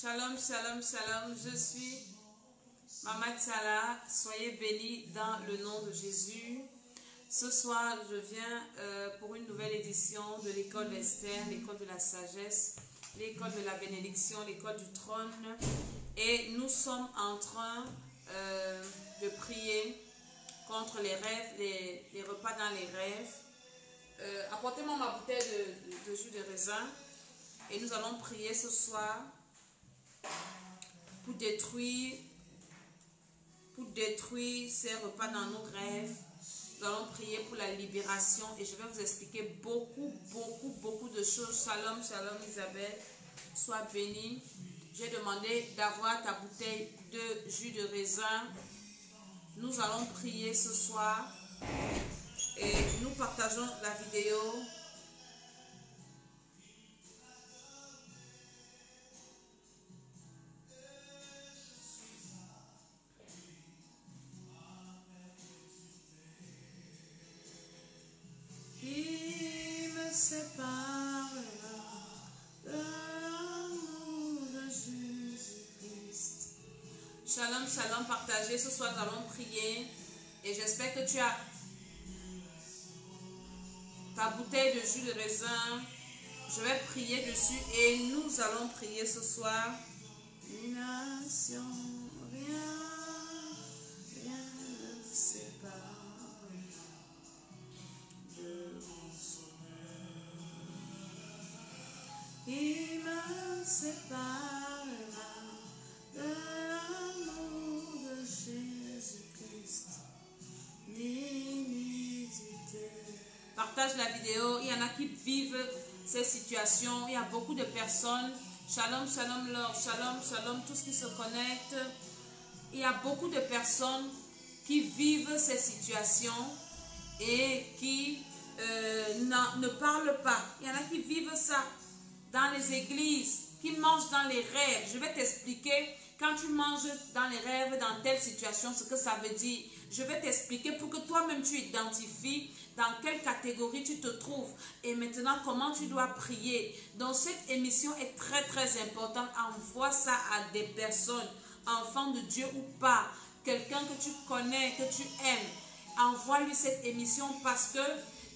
Shalom, shalom, shalom. Je suis Maman Salah. Soyez bénis dans le nom de Jésus. Ce soir, je viens pour une nouvelle édition de l'école d'Esther, l'école de la sagesse, l'école de la bénédiction, l'école du trône. Et nous sommes en train de prier contre les rêves, les repas dans les rêves. Apportez-moi ma bouteille de jus de raisin. Et nous allons prier ce soir pour détruire ces repas dans nos rêves. Nous allons prier pour la libération et je vais vous expliquer beaucoup de choses. Shalom, shalom Isabelle, sois bénie. J'ai demandé d'avoir ta bouteille de jus de raisin. Nous allons prier ce soir et nous partageons la vidéo. Sépare de l'amour de Jésus-Christ. Shalom, shalom, partagez. Ce soir, nous allons prier. Et j'espère que tu as ta bouteille de jus de raisin. Je vais prier dessus et nous allons prier ce soir. Nation, rien ne sépare de qui me séparera de l'amour de Jésus-Christ. L'inimité. Partage la vidéo. Il y en a qui vivent ces situations. Il y a beaucoup de personnes. Shalom, shalom, Lord. Shalom, shalom, tous qui se connectent. Il y a beaucoup de personnes qui vivent ces situations et qui ne parlent pas. Il y en a qui vivent ça dans les églises, qui mangent dans les rêves. Je vais t'expliquer quand tu manges dans les rêves, dans telle situation, ce que ça veut dire. Je vais t'expliquer pour que toi-même tu identifies dans quelle catégorie tu te trouves et maintenant comment tu dois prier. Donc cette émission est très importante. Envoie ça à des personnes, enfants de Dieu ou pas, quelqu'un que tu connais, que tu aimes. Envoie-lui cette émission parce que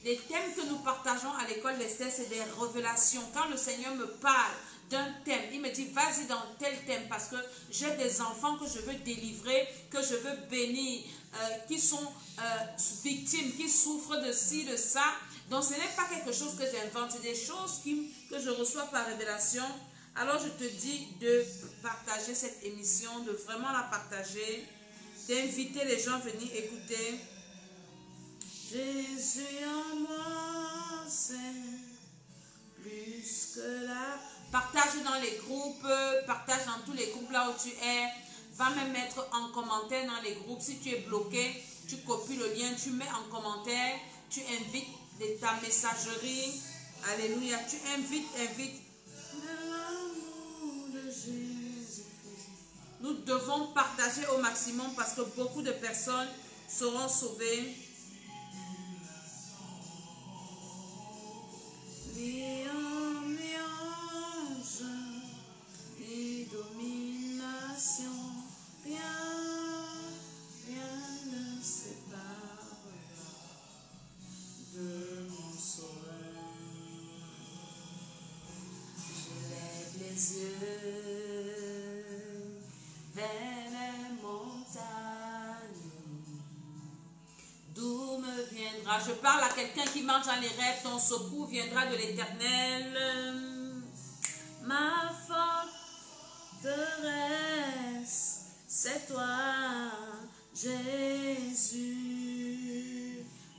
les thèmes que nous partageons à l'école d'Esther, c'est des révélations. Quand le Seigneur me parle d'un thème, il me dit, vas-y dans tel thème parce que j'ai des enfants que je veux délivrer, que je veux bénir, qui sont victimes, qui souffrent de ci, de ça. Donc ce n'est pas quelque chose que j'invente, c'est des choses que je reçois par révélation. Alors je te dis de partager cette émission, de vraiment la partager, d'inviter les gens à venir écouter. Jésus en moi, c'est plus que là. Partage dans les groupes, partage dans tous les groupes là où tu es. Va même mettre en commentaire dans les groupes. Si tu es bloqué, tu copies le lien, tu mets en commentaire, tu invites de ta messagerie. Alléluia, tu invites. L'amour de Jésus-Christ. Nous devons partager au maximum parce que beaucoup de personnes seront sauvées. Ni ange, ni domination, rien ne sépare de mon soleil. Je lève les yeux vers les montagnes. D'où me viendra? Je parle à quelqu'un qui marche dans les rêves. Ton secours viendra de l'Éternel. Ma forteresse, c'est toi, Jésus.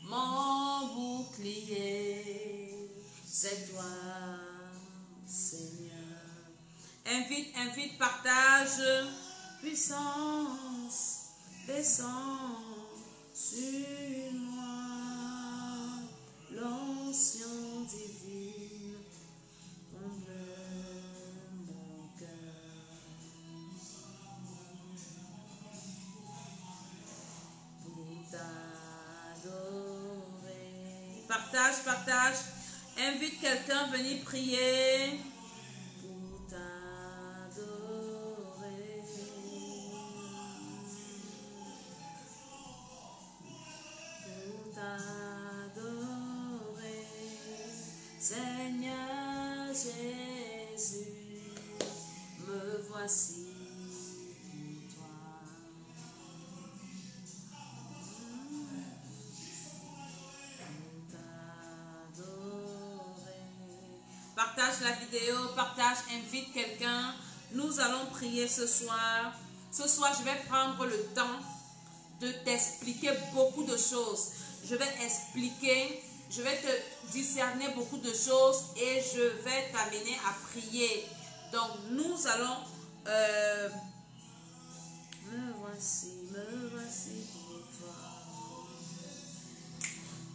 Mon bouclier, c'est toi, Seigneur. Invite, partage. Puissance, descend sur moi, l'onction divine comble mon cœur pour t'adorer. Partage, invite quelqu'un à venir prier pour t'adorer. Jésus, me voici toi. Partage la vidéo, partage, invite quelqu'un. Nous allons prier ce soir. Ce soir, je vais prendre le temps de t'expliquer beaucoup de choses. Je vais expliquer, je vais te discerner beaucoup de choses et je vais t'amener à prier. Donc, nous allons... me voici pour toi.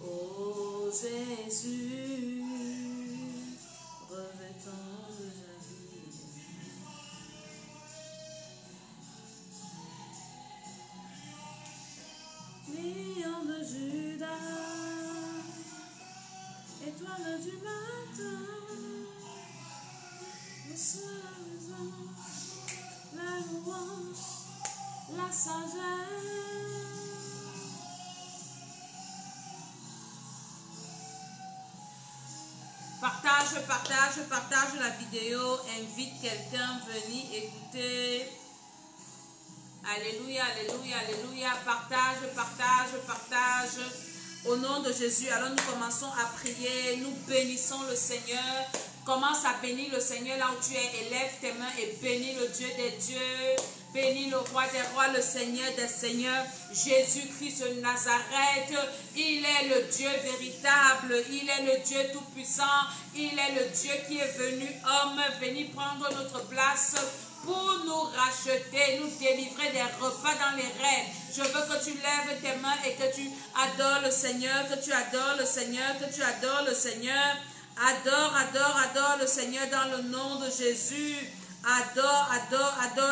Oh Jésus, revêtant de la vie. Lion de Judas, étoile du matin, reçois la maison, la louange, la sagesse. Partage la vidéo, invite quelqu'un, venir écouter. Alléluia, alléluia, alléluia. Partage. Au nom de Jésus, alors nous commençons à prier. Nous bénissons le Seigneur. Commence à bénir le Seigneur là où tu es. Élève tes mains et bénis le Dieu des dieux. Bénis le roi des rois, le Seigneur des seigneurs. Jésus-Christ de Nazareth. Il est le Dieu véritable. Il est le Dieu tout-puissant. Il est le Dieu qui est venu homme, venu prendre notre place pour nous racheter, nous délivrer des repas dans les rêves. Je veux que tu lèves tes mains et que tu adores le Seigneur, que tu adores le Seigneur, que tu adores le Seigneur. Adore le Seigneur dans le nom de Jésus. Adore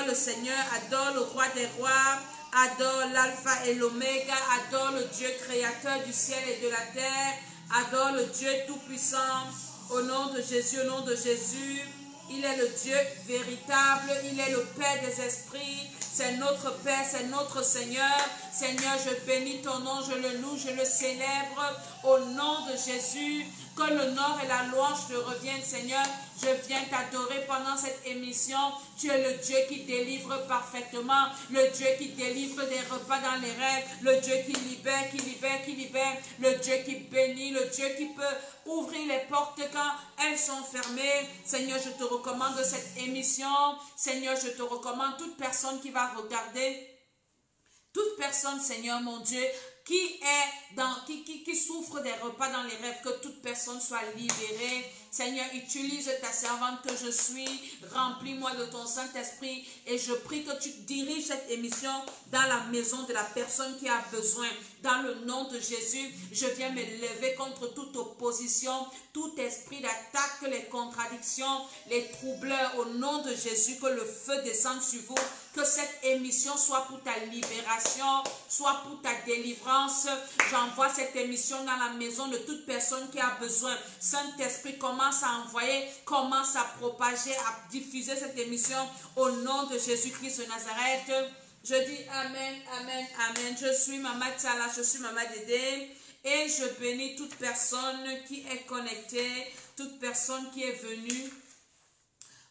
le Seigneur, adore le roi des rois, adore l'alpha et l'oméga, adore le Dieu créateur du ciel et de la terre, adore le Dieu tout-puissant. Au nom de Jésus, au nom de Jésus. Il est le Dieu véritable, il est le Père des esprits, c'est notre Père, c'est notre Seigneur. Seigneur, je bénis ton nom, je le loue, je le célèbre au nom de Jésus. Que l'honneur et la louange te reviennent, Seigneur. Je viens t'adorer pendant cette émission. Tu es le Dieu qui délivre parfaitement, le Dieu qui délivre des repas dans les rêves, le Dieu qui libère, le Dieu qui bénit, le Dieu qui peut ouvrir les portes quand elles sont fermées. Seigneur, je te recommande cette émission. Seigneur, je te recommande toute personne qui va regarder. Toute personne, Seigneur mon Dieu, qui souffre des repas dans les rêves, que toute personne soit libérée. Seigneur, utilise ta servante que je suis, remplis-moi de ton Saint-Esprit et je prie que tu diriges cette émission dans la maison de la personne qui a besoin. Dans le nom de Jésus, je viens me lever contre toute opposition, tout esprit d'attaque, les contradictions, les troubleurs. Au nom de Jésus, que le feu descende sur vous, que cette émission soit pour ta libération, soit pour ta délivrance. J'envoie cette émission dans la maison de toute personne qui a besoin. Saint-Esprit, commence à envoyer, commence à propager, à diffuser cette émission au nom de Jésus-Christ de Nazareth. Je dis Amen, Amen, Amen. Je suis Maman Tsala, je suis Maman Dédé et je bénis toute personne qui est connectée, toute personne qui est venue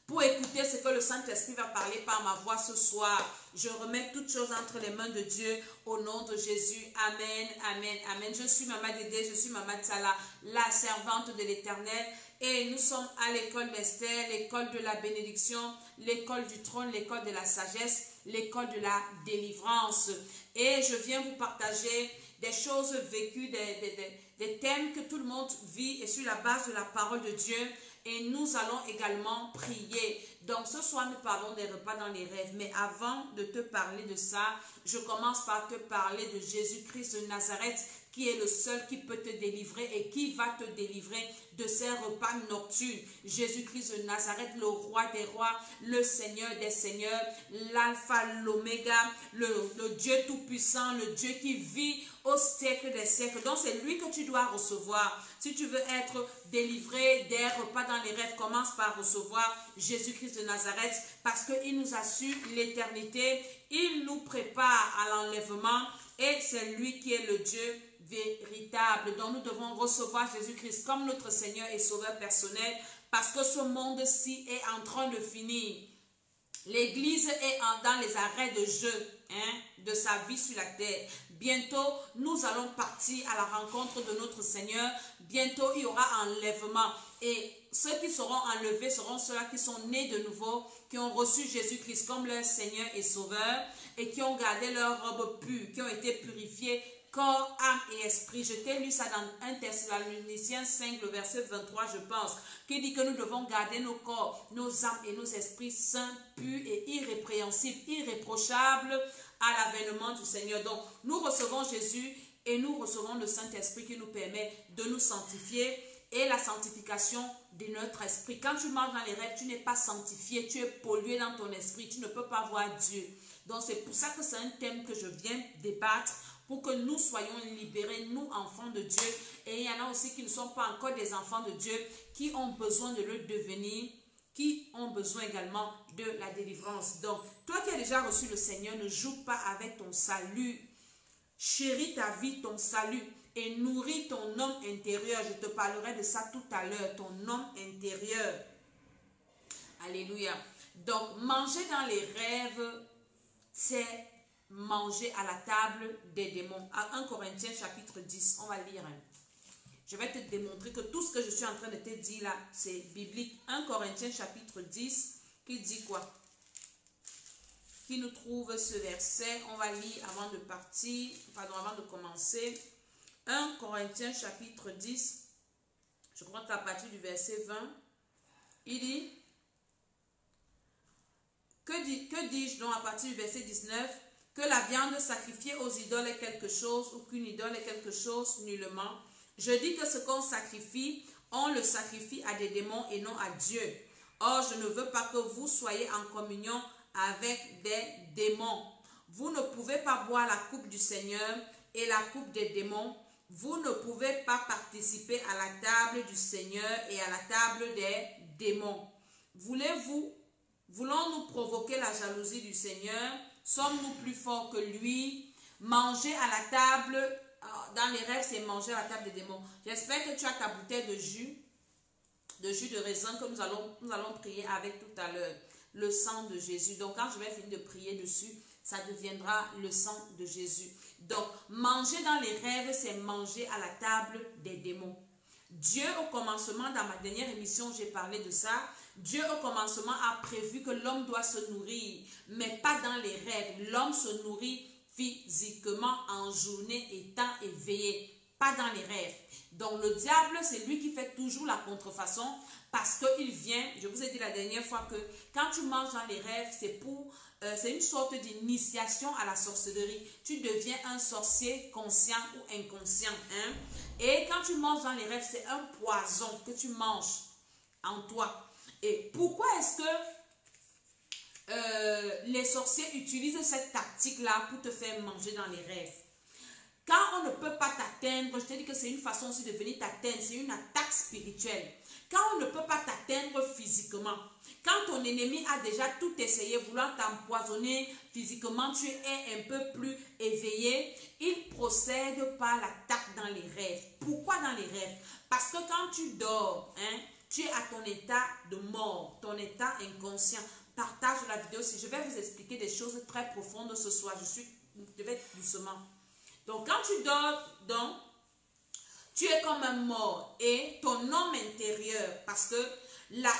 pour écouter ce que le Saint-Esprit va parler par ma voix ce soir. Je remets toutes choses entre les mains de Dieu au nom de Jésus. Amen, Amen, Amen. Je suis Maman Dédé, je suis Maman Tsala, la servante de l'Éternel. Et nous sommes à l'école d'Esther, l'école de la bénédiction, l'école du trône, l'école de la sagesse, l'école de la délivrance. Et je viens vous partager des choses vécues, des thèmes que tout le monde vit et sur la base de la parole de Dieu. Et nous allons également prier. Donc ce soir, nous parlons des repas dans les rêves. Mais avant de te parler de ça, je commence par te parler de Jésus-Christ de Nazareth, qui est le seul qui peut te délivrer et qui va te délivrer de ces repas nocturnes. Jésus-Christ de Nazareth, le roi des rois, le Seigneur des seigneurs, l'alpha, l'oméga, le Dieu tout-puissant, le Dieu qui vit au siècle des siècles. Donc c'est lui que tu dois recevoir. Si tu veux être délivré des repas dans les rêves, commence par recevoir Jésus-Christ de Nazareth parce qu'il nous assure l'éternité. Il nous prépare à l'enlèvement et c'est lui qui est le Dieu véritable. Donc nous devons recevoir Jésus-Christ comme notre Seigneur et Sauveur personnel parce que ce monde-ci est en train de finir. L'église est dans les arrêts de jeu de sa vie sur la terre. Bientôt, nous allons partir à la rencontre de notre Seigneur. Bientôt, il y aura enlèvement. Et ceux qui seront enlevés seront ceux-là qui sont nés de nouveau, qui ont reçu Jésus-Christ comme leur Seigneur et Sauveur et qui ont gardé leur robe pure, qui ont été purifiés corps, âme et esprit. Je t'ai lu ça dans 1 Thessaloniciens 5, le verset 23, je pense, qui dit que nous devons garder nos corps, nos âmes et nos esprits saints, purs et irrépréhensibles, irréprochables à l'avènement du Seigneur. Donc, nous recevons Jésus et nous recevons le Saint-Esprit qui nous permet de nous sanctifier et la sanctification de notre esprit. Quand tu marches dans les rêves, tu n'es pas sanctifié, tu es pollué dans ton esprit, tu ne peux pas voir Dieu. Donc, c'est pour ça que c'est un thème que je viens débattre, pour que nous soyons libérés, nous, enfants de Dieu. Et il y en a aussi qui ne sont pas encore des enfants de Dieu, qui ont besoin de le devenir, qui ont besoin également de la délivrance. Donc, toi qui as déjà reçu le Seigneur, ne joue pas avec ton salut. Chéris ta vie, ton salut, et nourris ton homme intérieur. Je te parlerai de ça tout à l'heure, ton homme intérieur. Alléluia. Donc, manger dans les rêves, c'est manger à la table des démons. À 1 Corinthiens chapitre 10, on va lire. Je vais te démontrer que tout ce que je suis en train de te dire là, c'est biblique. 1 Corinthiens chapitre 10, qui dit quoi? Qui nous trouve ce verset? On va lire avant de partir, pardon, avant de commencer. 1 Corinthiens chapitre 10, je crois qu'à partir du verset 20, il dit, que dis-je donc à partir du verset 19? Que la viande sacrifiée aux idoles est quelque chose ou qu'une idole est quelque chose, nullement. Je dis que ce qu'on sacrifie, on le sacrifie à des démons et non à Dieu. Or, je ne veux pas que vous soyez en communion avec des démons. Vous ne pouvez pas boire la coupe du Seigneur et la coupe des démons. Vous ne pouvez pas participer à la table du Seigneur et à la table des démons. Voulons-nous provoquer la jalousie du Seigneur? Sommes-nous plus forts que lui? Manger à la table, dans les rêves, c'est manger à la table des démons. J'espère que tu as ta bouteille de jus de raisin que nous allons prier avec tout à l'heure. Le sang de Jésus. Donc, quand je vais finir de prier dessus, ça deviendra le sang de Jésus. Donc, manger dans les rêves, c'est manger à la table des démons. Dieu, au commencement, dans ma dernière émission, j'ai parlé de ça. Dieu, au commencement, a prévu que l'homme doit se nourrir, mais pas dans les rêves. L'homme se nourrit physiquement en journée étant éveillé, pas dans les rêves. Donc, le diable, c'est lui qui fait toujours la contrefaçon parce qu'il vient, je vous ai dit la dernière fois que quand tu manges dans les rêves, c'est une sorte d'initiation à la sorcellerie. Tu deviens un sorcier conscient ou inconscient. Et quand tu manges dans les rêves, c'est un poison que tu manges en toi. Et pourquoi est-ce que les sorciers utilisent cette tactique-là pour te faire manger dans les rêves? Quand on ne peut pas t'atteindre, je te dis que c'est une façon aussi de venir t'atteindre, c'est une attaque spirituelle. Quand on ne peut pas t'atteindre physiquement, quand ton ennemi a déjà tout essayé, voulant t'empoisonner physiquement, tu es un peu plus éveillé, il procède par l'attaque dans les rêves. Pourquoi dans les rêves? Parce que quand tu dors, tu es à ton état de mort, ton état inconscient. Partage la vidéo si je vais vous expliquer des choses très profondes ce soir. Je vais doucement. Donc, quand tu dors, tu es comme un mort et ton homme intérieur, parce que la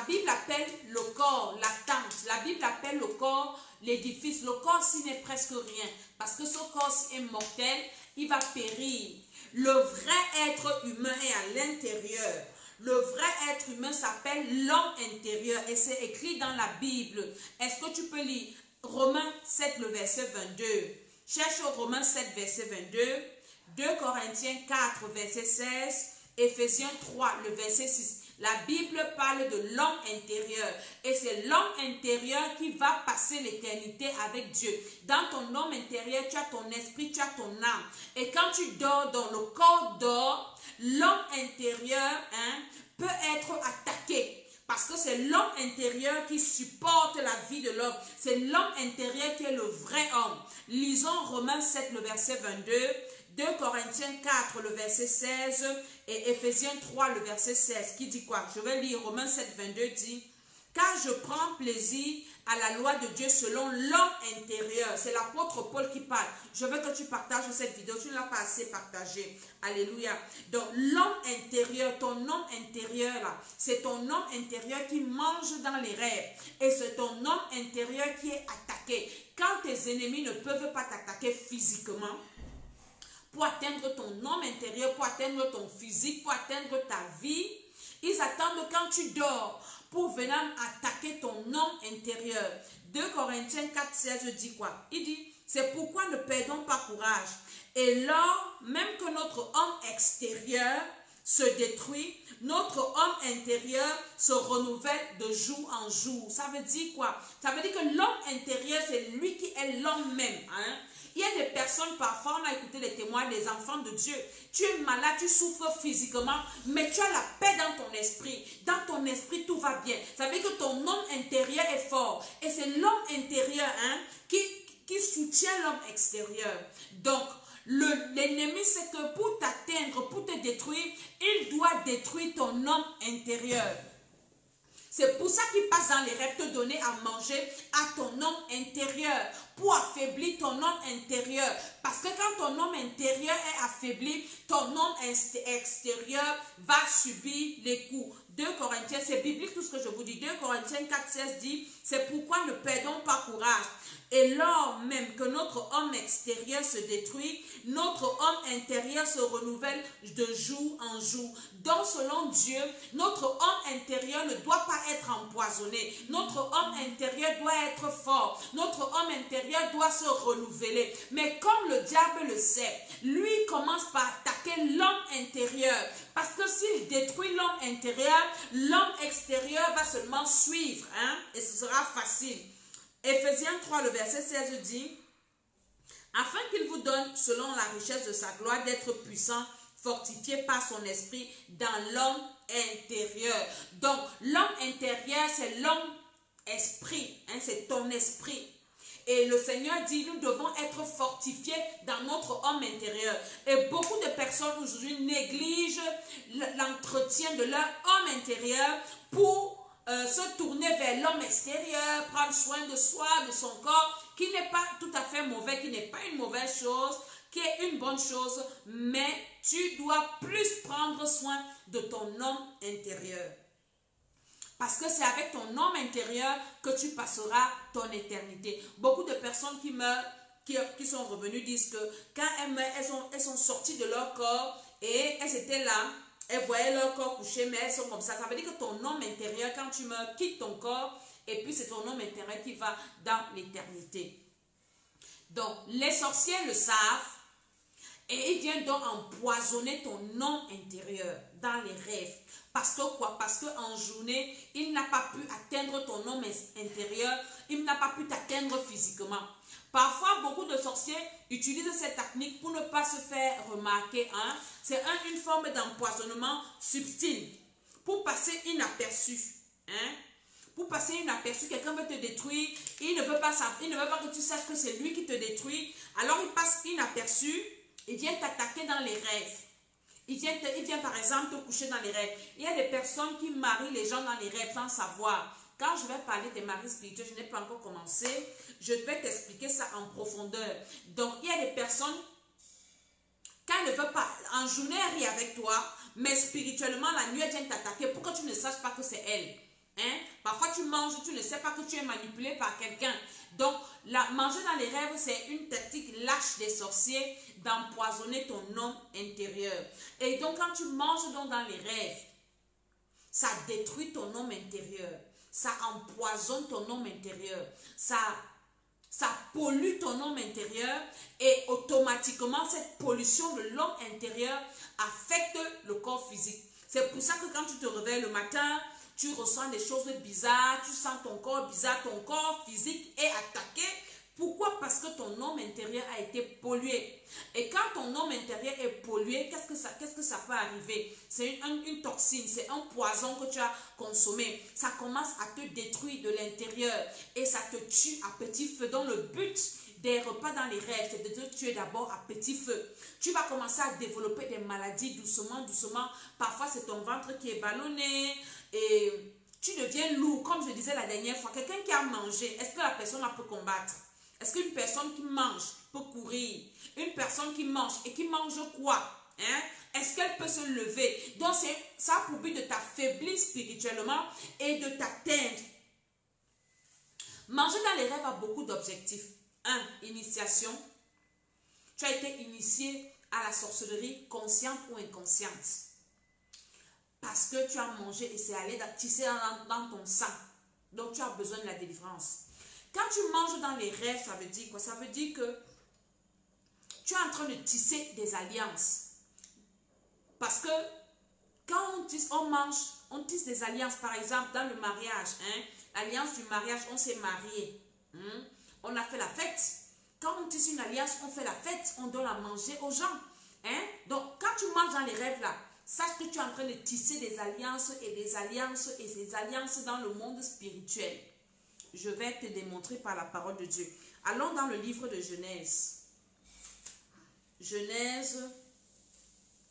Bible appelle le corps, la tente. La Bible appelle le corps l'édifice. Le corps, s'il n'est presque rien, parce que ce corps est mortel, il va périr. Le vrai être humain est à l'intérieur. Le vrai être humain s'appelle l'homme intérieur et c'est écrit dans la Bible. Est-ce que tu peux lire Romains 7, le verset 22? Cherche Romains 7, verset 22, 2 Corinthiens 4, verset 16, Éphésiens 3, le verset 6. La Bible parle de l'homme intérieur et c'est l'homme intérieur qui va passer l'éternité avec Dieu. Dans ton homme intérieur, tu as ton esprit, tu as ton âme. Et quand tu dors, dans le corps dort, l'homme intérieur peut être attaqué. Parce que c'est l'homme intérieur qui supporte la vie de l'homme. C'est l'homme intérieur qui est le vrai homme. Lisons Romains 7, le verset 22, 2 Corinthiens 4, le verset 16 et Éphésiens 3, le verset 16, qui dit quoi? Je vais lire Romains 7, 22 dit, car je prends plaisir à la loi de Dieu selon l'homme intérieur. C'est l'apôtre Paul qui parle. Je veux que tu partages cette vidéo. Tu ne l'as pas assez partagée. Alléluia. Donc, l'homme intérieur, ton homme intérieur, là, c'est ton homme intérieur qui mange dans les rêves. Et c'est ton homme intérieur qui est attaqué. Quand tes ennemis ne peuvent pas t'attaquer physiquement, pour atteindre ton homme intérieur, pour atteindre ton physique, pour atteindre ta vie, ils attendent quand tu dors pour venir attaquer ton homme intérieur. 2 Corinthiens 4, 16 dit quoi? Il dit, c'est pourquoi ne perdons pas courage. Et lors même que notre homme extérieur se détruit, notre homme intérieur se renouvelle de jour en jour. Ça veut dire quoi? Ça veut dire que l'homme intérieur, c'est lui qui est l'homme même. Hein? Il y a des personnes, parfois, on a écouté les témoins des enfants de Dieu. Tu es malade, tu souffres physiquement, mais tu as la paix dans ton esprit. Dans ton esprit, tout va bien. Ça veut dire que ton homme intérieur est fort. Et c'est l'homme intérieur qui soutient l'homme extérieur. Donc, l'ennemi, c'est que pour t'atteindre, pour te détruire, il doit détruire ton homme intérieur. C'est pour ça qu'il passe dans les rêves te donner à manger à ton homme intérieur pour affaiblir ton homme intérieur. Parce que quand ton homme intérieur est affaibli, ton homme extérieur va subir les coups. 2 Corinthiens, c'est biblique tout ce que je vous dis. 2 Corinthiens 4, 16 dit, c'est pourquoi ne perdons pas courage. Et lors même que notre homme extérieur se détruit, notre homme intérieur se renouvelle de jour en jour. Donc selon Dieu, notre homme intérieur ne doit pas être empoisonné. Notre homme intérieur doit être fort. Notre homme intérieur doit se renouveler. Mais comme le diable le sait, lui commence par attaquer l'homme intérieur. Parce que s'il détruit l'homme intérieur, l'homme extérieur va seulement suivre. Hein? Et ce sera facile. Éphésiens 3, le verset 16 dit, afin qu'il vous donne, selon la richesse de sa gloire, d'être puissant, fortifié par son esprit dans l'homme intérieur. Donc, l'homme intérieur, c'est l'homme esprit, hein, c'est ton esprit. Et le Seigneur dit, nous devons être fortifiés dans notre homme intérieur. Et beaucoup de personnes aujourd'hui négligent l'entretien de leur homme intérieur pour se tourner vers l'homme extérieur, prendre soin de soi, de son corps, qui n'est pas tout à fait mauvais, qui n'est pas une mauvaise chose, qui est une bonne chose, mais tu dois plus prendre soin de ton homme intérieur. Parce que c'est avec ton homme intérieur que tu passeras ton éternité. Beaucoup de personnes qui meurent, qui sont revenues, disent que quand elles meurent, elles sont sorties de leur corps et elles étaient là. Elles voyaient leur corps couché, mais elles sont comme ça. Ça veut dire que ton homme intérieur, quand tu meurs, quitte ton corps. Et puis c'est ton homme intérieur qui va dans l'éternité. Donc, les sorciers le savent. Et ils viennent donc empoisonner ton homme intérieur dans les rêves. Parce que quoi? Parce qu'en journée, il n'a pas pu atteindre ton homme intérieur. Il n'a pas pu t'atteindre physiquement. Parfois, beaucoup de sorciers utilisent cette technique pour ne pas se faire remarquer. Hein? C'est une forme d'empoisonnement subtil pour passer inaperçu. Hein? Pour passer inaperçu, quelqu'un veut te détruire. Il ne veut pas que tu saches que c'est lui qui te détruit. Alors, il passe inaperçu. Il vient t'attaquer dans les rêves. Il vient par exemple te coucher dans les rêves. Il y a des personnes qui marient les gens dans les rêves sans savoir. Quand je vais parler des maris spirituels, je n'ai pas encore commencé. Je vais t'expliquer ça en profondeur. Donc, il y a des personnes, quand elles ne veulent pas, en journée, elles rient avec toi, mais spirituellement, la nuit, elles viennent t'attaquer pour que tu ne saches pas que c'est elle. Hein? Parfois, tu manges, tu ne sais pas que tu es manipulé par quelqu'un. Donc, manger dans les rêves, c'est une tactique lâche des sorciers d'empoisonner ton homme intérieur. Et donc, quand tu manges donc dans les rêves, ça détruit ton homme intérieur. Ça empoisonne ton homme intérieur. Ça pollue ton homme intérieur. Et automatiquement, cette pollution de l'homme intérieur affecte le corps physique. C'est pour ça que quand tu te réveilles le matin, tu ressens des choses bizarres, tu sens ton corps bizarre, ton corps physique est attaqué. Pourquoi? Parce que ton homme intérieur a été pollué. Et quand ton homme intérieur est pollué, qu'est-ce que ça peut arriver? C'est une toxine, c'est un poison que tu as consommé. Ça commence à te détruire de l'intérieur et ça te tue à petit feu. Donc le but des repas dans les rêves, c'est de te tuer d'abord à petit feu. Tu vas commencer à développer des maladies doucement, doucement. Parfois, c'est ton ventre qui est ballonné et tu deviens lourd. Comme je disais la dernière fois, quelqu'un qui a mangé, est-ce que la personne peut combattre? Est-ce qu'une personne qui mange peut courir? Une personne qui mange et qui mange quoi? Hein? Est-ce qu'elle peut se lever? Donc, ça a pour but de t'affaiblir spirituellement et de t'atteindre. Manger dans les rêves a beaucoup d'objectifs. 1. Initiation. Tu as été initié à la sorcellerie, consciente ou inconsciente. Parce que tu as mangé et c'est allé tisser dans ton sang. Donc, tu as besoin de la délivrance. Quand tu manges dans les rêves, ça veut dire quoi? Ça veut dire que tu es en train de tisser des alliances. Parce que quand on mange, on tisse des alliances. Par exemple, dans le mariage, hein, l'alliance du mariage, on s'est marié. On a fait la fête. Quand on tisse une alliance, on fait la fête. On donne à manger aux gens. Hein? Donc, quand tu manges dans les rêves là, sache que tu es en train de tisser des alliances et des alliances et des alliances dans le monde spirituel. Je vais te démontrer par la parole de Dieu. Allons dans le livre de Genèse. Genèse,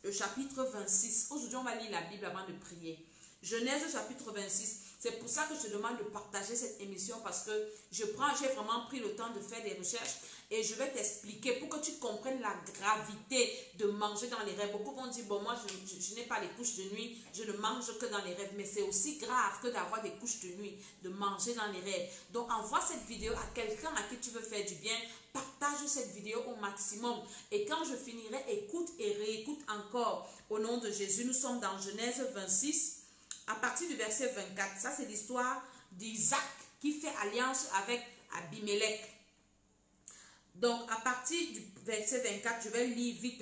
le chapitre 26. Aujourd'hui, on va lire la Bible avant de prier. Genèse, chapitre 26. C'est pour ça que je te demande de partager cette émission parce que j'ai vraiment pris le temps de faire des recherches et je vais t'expliquer pour que tu comprennes la gravité de manger dans les rêves. Beaucoup vont dire, bon, moi, je n'ai pas les couches de nuit, je ne mange que dans les rêves. Mais c'est aussi grave que d'avoir des couches de nuit, de manger dans les rêves. Donc, envoie cette vidéo à quelqu'un à qui tu veux faire du bien. Partage cette vidéo au maximum. Et quand je finirai, écoute et réécoute encore. Au nom de Jésus, nous sommes dans Genèse 26. À partir du verset 24, ça c'est l'histoire d'Isaac qui fait alliance avec Abimelech. Donc à partir du verset 24, je vais lire vite.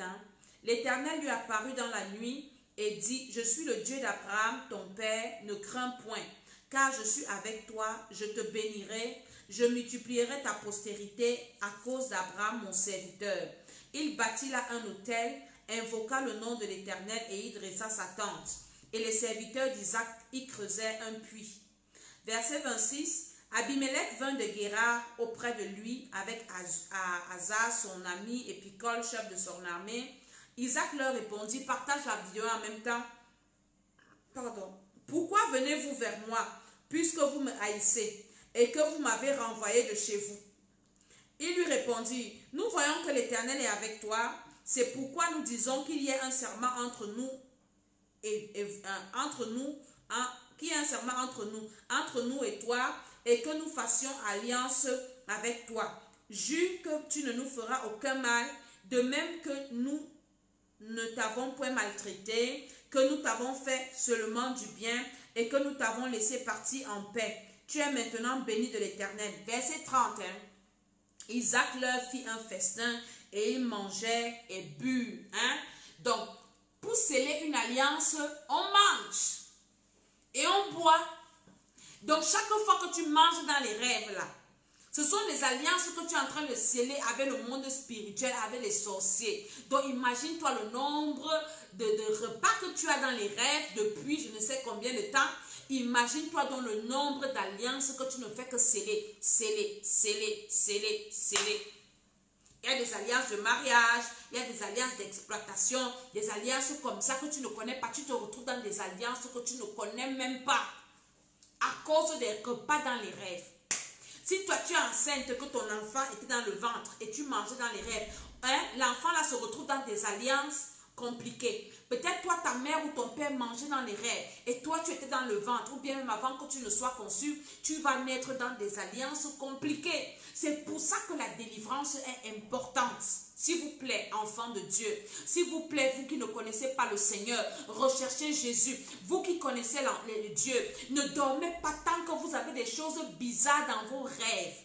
L'Éternel lui apparut dans la nuit et dit, je suis le Dieu d'Abraham, ton père, ne crains point, car je suis avec toi, je te bénirai, je multiplierai ta postérité à cause d'Abraham mon serviteur. Il bâtit là un autel, invoqua le nom de l'Éternel et y dressa sa tente. Et les serviteurs d'Isaac y creusaient un puits. Verset 26. Abimelech vint de Guérar auprès de lui avec Azaz, son ami, et Picol, chef de son armée. Isaac leur répondit, partage la vidéo en même temps. Pardon. Pourquoi venez-vous vers moi, puisque vous me haïssez, et que vous m'avez renvoyé de chez vous? Il lui répondit, nous voyons que l'Éternel est avec toi, c'est pourquoi nous disons qu'il y ait un serment entre nous qui est un serment entre nous et toi, et que nous fassions alliance avec toi. Jure que tu ne nous feras aucun mal, de même que nous ne t'avons point maltraité, que nous t'avons fait seulement du bien, et que nous t'avons laissé partir en paix. Tu es maintenant béni de l'Éternel. Verset 30. Isaac leur fit un festin, et ils mangeaient et burent. Donc, pour sceller une alliance, on mange et on boit. Donc, chaque fois que tu manges dans les rêves, là, ce sont des alliances que tu es en train de sceller avec le monde spirituel, avec les sorciers. Donc, imagine-toi le nombre de repas que tu as dans les rêves depuis je ne sais combien de temps. Imagine-toi dans le nombre d'alliances que tu ne fais que sceller, sceller, sceller, sceller, sceller. Il y a des alliances de mariage, il y a des alliances d'exploitation, des alliances comme ça que tu ne connais pas. Tu te retrouves dans des alliances que tu ne connais même pas à cause des repas dans les rêves. Si toi tu es enceinte, que ton enfant était dans le ventre et tu mangeais dans les rêves, l'enfant là se retrouve dans des alliances compliquées. Peut-être toi, ta mère ou ton père mangeait dans les rêves et toi tu étais dans le ventre, ou bien même avant que tu ne sois conçu, tu vas naître dans des alliances compliquées. C'est pour ça que la délivrance est importante. S'il vous plaît, enfants de Dieu, s'il vous plaît, vous qui ne connaissez pas le Seigneur, recherchez Jésus. Vous qui connaissez le Dieu, ne dormez pas tant que vous avez des choses bizarres dans vos rêves.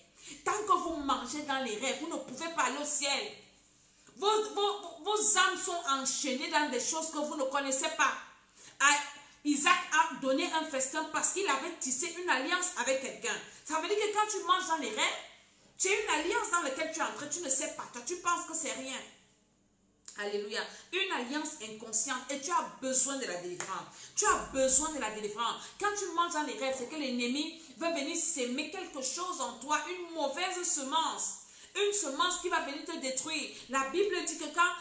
Tant que vous mangez dans les rêves, vous ne pouvez pas aller au ciel. Vos âmes sont enchaînées dans des choses que vous ne connaissez pas. Isaac a donné un festin parce qu'il avait tissé une alliance avec quelqu'un. Ça veut dire que quand tu manges dans les rêves, tu as une alliance dans laquelle tu es entré, tu ne sais pas. Toi, tu penses que c'est rien. Alléluia. Une alliance inconsciente et tu as besoin de la délivrance. Tu as besoin de la délivrance. Quand tu manges dans les rêves, c'est que l'ennemi veut venir s'aimer quelque chose en toi, une mauvaise semence. une semence qui va venir te détruire. La Bible dit que quand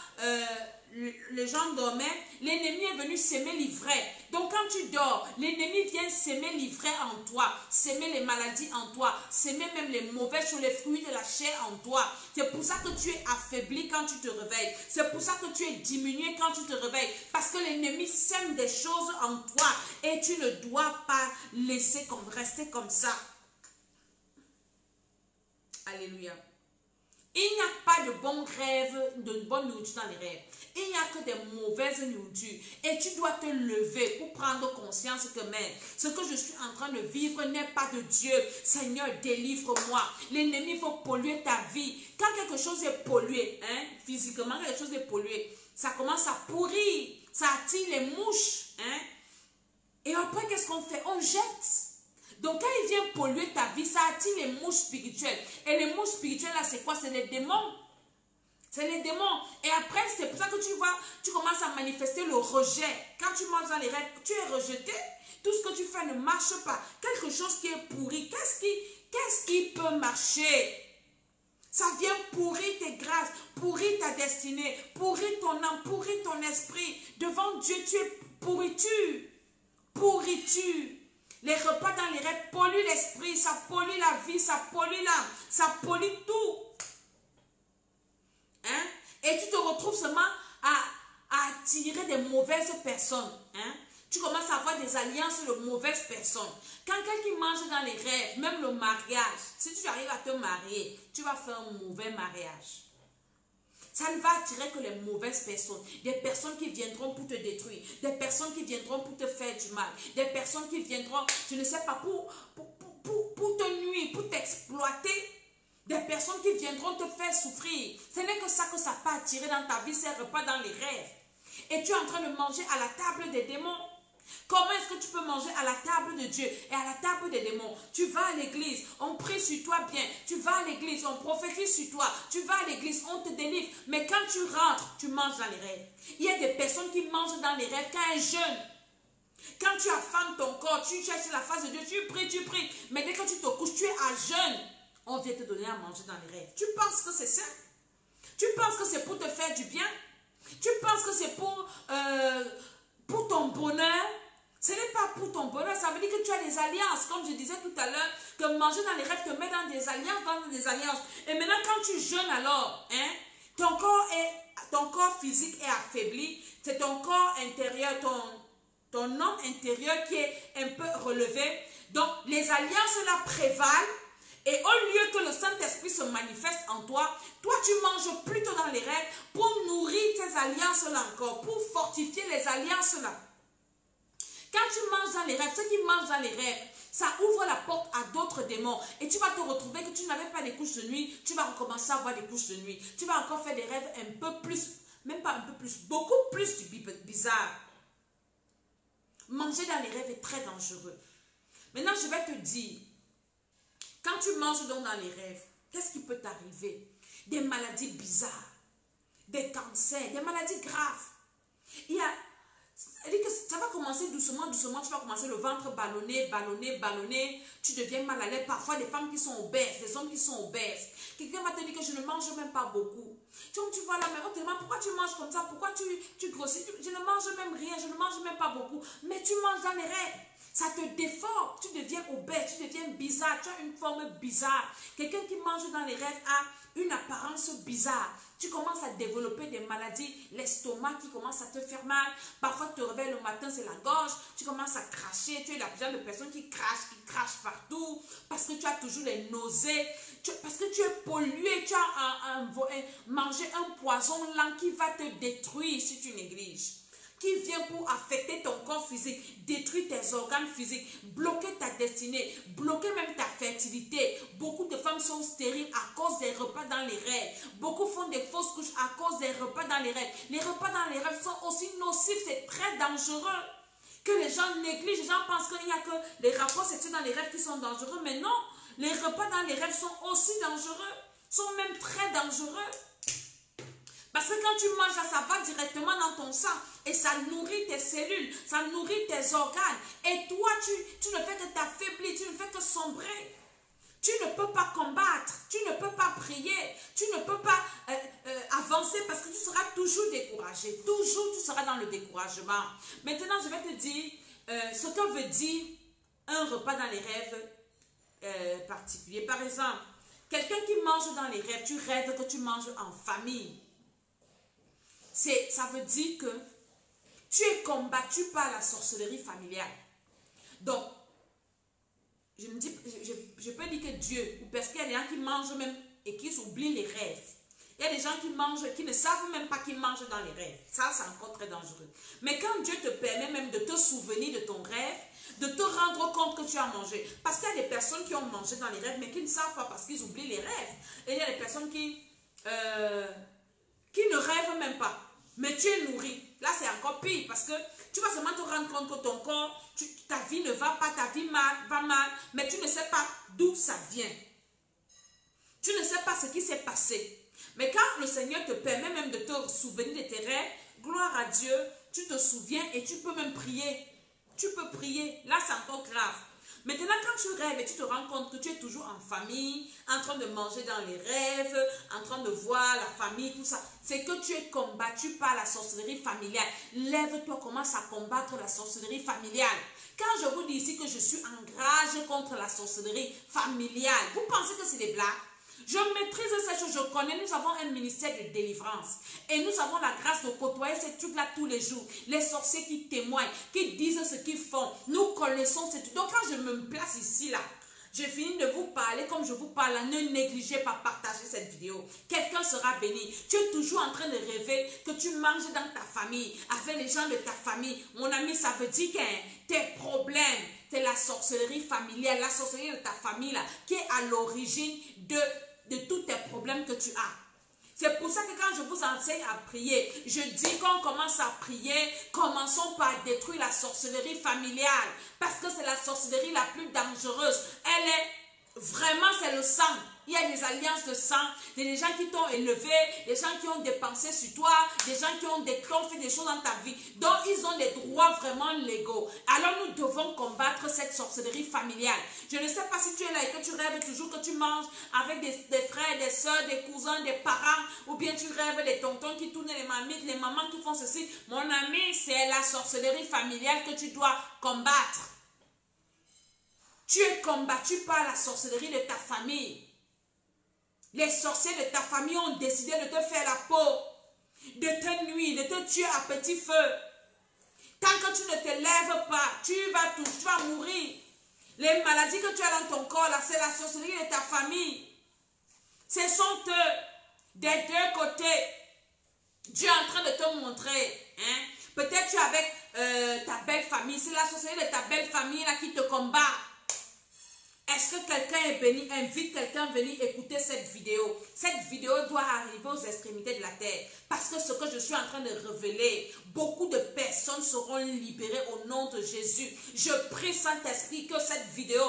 les gens dormaient, l'ennemi est venu s'aimer l'ivraie. Donc quand tu dors, l'ennemi vient s'aimer l'ivraie en toi, s'aimer les maladies en toi, s'aimer même les mauvais choses, les fruits de la chair en toi. C'est pour ça que tu es affaibli quand tu te réveilles. C'est pour ça que tu es diminué quand tu te réveilles. Parce que l'ennemi sème des choses en toi et tu ne dois pas laisser rester comme ça. Alléluia. Il n'y a pas de bons rêves, de bonne nourriture dans les rêves. Il n'y a que des mauvaises nourritures. Et tu dois te lever pour prendre conscience que même ce que je suis en train de vivre n'est pas de Dieu. Seigneur, délivre-moi. L'ennemi veut polluer ta vie. Quand quelque chose est pollué, physiquement, quelque chose est pollué, ça commence à pourrir. Ça attire les mouches. Et après, qu'est-ce qu'on fait? On jette. Donc, quand il vient polluer ta vie, ça attire les mouches spirituelles. Et les mouches spirituelles, là, c'est quoi? C'est les démons. C'est les démons. Et après, c'est pour ça que tu vois, tu commences à manifester le rejet. Quand tu manges dans les rêves, tu es rejeté. Tout ce que tu fais ne marche pas. Quelque chose qui est pourri, qu'est-ce qui peut marcher? Ça vient pourrir tes grâces, pourrir ta destinée, pourrir ton âme, pourrir ton esprit. Devant Dieu, tu es pourriture. Pourriture. Les repas dans les rêves polluent l'esprit, ça pollue la vie, ça pollue l'âme, ça pollue tout. Et tu te retrouves seulement à attirer des mauvaises personnes. Tu commences à avoir des alliances de mauvaises personnes. Quand quelqu'un mange dans les rêves, même le mariage, si tu arrives à te marier, tu vas faire un mauvais mariage. Ça ne va attirer que les mauvaises personnes. Des personnes qui viendront pour te détruire. Des personnes qui viendront pour te faire du mal. Des personnes qui viendront, je ne sais pas, pour te nuire, pour t'exploiter. Des personnes qui viendront te faire souffrir. Ce n'est que ça peut attirer dans ta vie, ces repas dans les rêves. Et tu es en train de manger à la table des démons. Comment est-ce que tu peux manger à la table de Dieu et à la table des démons? Tu vas à l'église, on prie sur toi bien. Tu vas à l'église, on prophétise sur toi. Tu vas à l'église, on te délivre. Mais quand tu rentres, tu manges dans les rêves. Il y a des personnes qui mangent dans les rêves quand elles jeûnent. Quand tu affames ton corps, tu cherches la face de Dieu, tu pries. Mais dès que tu te couches, tu es à jeûne. On vient te donner à manger dans les rêves. Tu penses que c'est ça? Tu penses que c'est pour te faire du bien? Tu penses que c'est pour ton bonheur? Ce n'est pas pour ton bonheur, ça veut dire que tu as des alliances. Comme je disais tout à l'heure, que manger dans les rêves te met dans des alliances, Et maintenant, quand tu jeûnes alors, ton corps physique est affaibli. C'est ton corps intérieur, ton homme intérieur qui est un peu relevé. Donc, les alliances là prévalent. Et au lieu que le Saint-Esprit se manifeste en toi, toi tu manges plutôt dans les rêves pour nourrir tes alliances là encore, pour fortifier les alliances là. Quand tu manges dans les rêves, ceux qui mangent dans les rêves, ça ouvre la porte à d'autres démons. Et tu vas te retrouver que tu n'avais pas des couches de nuit, tu vas recommencer à avoir des couches de nuit. Tu vas encore faire des rêves un peu plus, même pas un peu plus, beaucoup plus bizarre. Manger dans les rêves est très dangereux. Maintenant, je vais te dire, quand tu manges donc dans les rêves, qu'est-ce qui peut t'arriver? Des maladies bizarres, des cancers, des maladies graves. Ça va commencer doucement, doucement, tu vas commencer le ventre ballonné, tu deviens mal à l'aise. Parfois des femmes qui sont obèses, des hommes qui sont obèses. Quelqu'un va te dire que je ne mange même pas beaucoup. Donc tu vois là, mais on te demande pourquoi tu manges comme ça, pourquoi tu grossis, je ne mange même rien, je ne mange même pas beaucoup. Mais tu manges dans les rêves. Ça te déforme, tu deviens obèse, tu deviens bizarre, tu as une forme bizarre. Quelqu'un qui mange dans les rêves a une apparence bizarre. Tu commences à développer des maladies, l'estomac qui commence à te faire mal. Parfois, tu te réveilles le matin, c'est la gorge. Tu commences à cracher. Tu es la genre de personne qui crache partout. Parce que tu as toujours les nausées. Parce que tu es pollué. Tu as mangé un poison lent qui va te détruire si tu négliges. Qui vient pour affecter ton corps physique, détruire tes organes physiques, bloquer ta destinée, bloquer même ta fertilité. Beaucoup de femmes sont stériles à cause des repas dans les rêves. Beaucoup font des fausses couches à cause des repas dans les rêves. Les repas dans les rêves sont aussi nocifs, c'est très dangereux. Que les gens négligent, les gens pensent qu'il n'y a que les rapports sexuels dans les rêves qui sont dangereux, mais non, les repas dans les rêves sont aussi dangereux, sont même très dangereux. Parce que quand tu manges, ça va directement dans ton sang et ça nourrit tes cellules, ça nourrit tes organes. Et toi, tu ne fais que t'affaiblir, tu ne fais que sombrer. Tu ne peux pas combattre, tu ne peux pas prier, tu ne peux pas avancer parce que tu seras toujours découragé. Toujours, tu seras dans le découragement. Maintenant, je vais te dire ce que veut dire un repas dans les rêves particuliers. Par exemple, quelqu'un qui mange dans les rêves, tu rêves que tu manges en famille. Ça veut dire que tu es combattu par la sorcellerie familiale. Donc, je peux dire que Dieu, ou parce qu'il y a des gens qui mangent même et qui oublient les rêves. Il y a des gens qui mangent, qui ne savent même pas qu'ils mangent dans les rêves. Ça, c'est encore très dangereux. Mais quand Dieu te permet même de te souvenir de ton rêve, de te rendre compte que tu as mangé. Parce qu'il y a des personnes qui ont mangé dans les rêves, mais qui ne savent pas parce qu'ils oublient les rêves. Et il y a des personnes qui ne rêvent même pas. Mais tu es nourri. Là, c'est encore pire parce que tu vas seulement te rendre compte que ton corps, ta vie ne va pas, ta vie va mal, mais tu ne sais pas d'où ça vient. Tu ne sais pas ce qui s'est passé. Mais quand le Seigneur te permet même de te souvenir de tes rêves, gloire à Dieu, tu te souviens et tu peux même prier. Tu peux prier. Là, c'est encore grave. Maintenant, quand tu rêves et tu te rends compte que tu es toujours en famille, en train de manger dans les rêves, en train de voir la famille, tout ça, c'est que tu es combattu par la sorcellerie familiale. Lève-toi, commence à combattre la sorcellerie familiale. Quand je vous dis ici que je suis en rage contre la sorcellerie familiale, vous pensez que c'est des blagues? Je maîtrise ces choses, je connais, nous avons un ministère de délivrance. Et nous avons la grâce de côtoyer ces trucs-là tous les jours. Les sorciers qui témoignent, qui disent ce qu'ils font. Nous connaissons ces trucs. Donc quand je me place ici, là, j'ai fini de vous parler comme je vous parle. Là, ne négligez pas partager cette vidéo. Quelqu'un sera béni. Tu es toujours en train de rêver que tu manges dans ta famille, avec les gens de ta famille. Mon ami, ça veut dire que tes problèmes, c'est la sorcellerie familiale, la sorcellerie de ta famille, là, qui est à l'origine de tous tes problèmes que tu as. C'est pour ça que quand je vous enseigne à prier, je dis qu'on commence à prier, commençons par détruire la sorcellerie familiale. Parce que c'est la sorcellerie la plus dangereuse. Elle est vraiment, c'est le sang. Il y a des alliances de sang, des gens qui t'ont élevé, des gens qui ont dépensé sur toi, des gens qui ont fait des choses dans ta vie. Donc, ils ont des droits vraiment légaux. Alors, nous devons combattre cette sorcellerie familiale. Je ne sais pas si tu es là et que tu rêves toujours que tu manges avec des frères, des soeurs, des cousins, des parents, ou bien tu rêves des tontons qui tournent les mamites, les mamans qui font ceci. Mon ami, c'est la sorcellerie familiale que tu dois combattre. Tu es combattu par la sorcellerie de ta famille. Les sorciers de ta famille ont décidé de te faire la peau, de te nuire, de te tuer à petit feu. Tant que tu ne te lèves pas, tu vas mourir. Les maladies que tu as dans ton corps, là, c'est la sorcellerie de ta famille. Ce sont eux, des deux côtés. Dieu est en train de te montrer. Hein? Peut-être tu es avec ta belle famille. C'est la sorcellerie de ta belle famille là, qui te combat. Est-ce que quelqu'un est béni? Invite quelqu'un à venir écouter cette vidéo. Cette vidéo doit arriver aux extrémités de la terre. Parce que ce que je suis en train de révéler, beaucoup de personnes seront libérées au nom de Jésus. Je prie, Saint-Esprit, que cette vidéo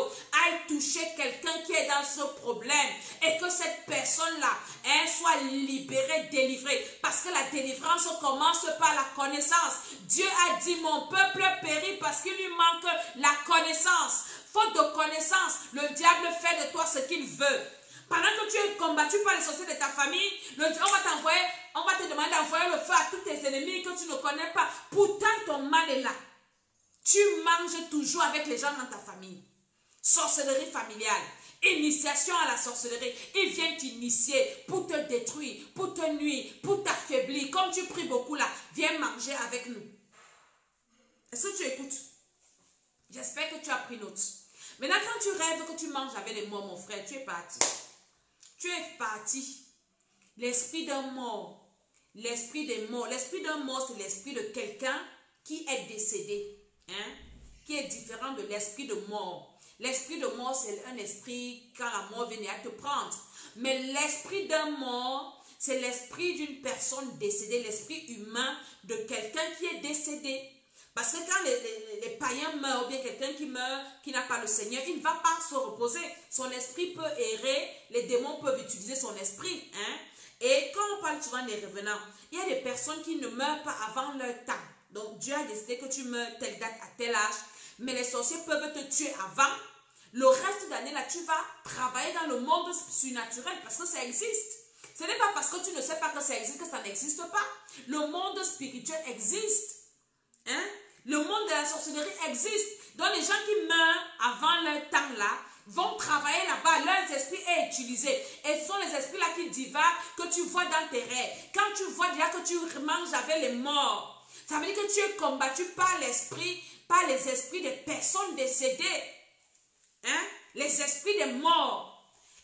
aille toucher quelqu'un qui est dans ce problème. Et que cette personne-là, elle soit libérée, délivrée. Parce que la délivrance commence par la connaissance. Dieu a dit, mon peuple périt parce qu'il lui manque la connaissance. Faute de connaissance, le diable fait de toi ce qu'il veut. Pendant que tu es combattu par les sorciers de ta famille, on va te demander d'envoyer le feu à tous tes ennemis que tu ne connais pas. Pourtant, ton mal est là. Tu manges toujours avec les gens dans ta famille. Sorcellerie familiale. Initiation à la sorcellerie. Il vient t'initier pour te détruire, pour te nuire, pour t'affaiblir. Comme tu pries beaucoup là, viens manger avec nous. Est-ce que tu écoutes? J'espère que tu as pris note. Maintenant, quand tu rêves que tu manges avec les morts, mon frère, tu es parti. Tu es parti. L'esprit d'un mort. L'esprit des morts. L'esprit d'un mort, c'est l'esprit de quelqu'un qui est décédé. Hein? Qui est différent de l'esprit de mort. L'esprit de mort, c'est un esprit quand la mort vient à te prendre. Mais l'esprit d'un mort, c'est l'esprit d'une personne décédée. L'esprit humain de quelqu'un qui est décédé. Parce que quand les païens meurent, ou bien quelqu'un qui meurt, qui n'a pas le Seigneur, il ne va pas se reposer. Son esprit peut errer, les démons peuvent utiliser son esprit. Hein? Et quand on parle souvent des revenants, il y a des personnes qui ne meurent pas avant leur temps. Donc Dieu a décidé que tu meurs telle date à tel âge, mais les sorciers peuvent te tuer avant. Le reste d'année, là, tu vas travailler dans le monde surnaturel parce que ça existe. Ce n'est pas parce que tu ne sais pas que ça existe que ça n'existe pas. Le monde spirituel existe. Hein? Le monde de la sorcellerie existe. Donc les gens qui meurent avant leur temps là vont travailler là-bas. Leur esprit est utilisé. Et ce sont les esprits là qui divaguent que tu vois dans tes rêves. Quand tu vois déjà que tu manges avec les morts, ça veut dire que tu es combattu par l'esprit, par les esprits des personnes décédées. Hein? Les esprits des morts.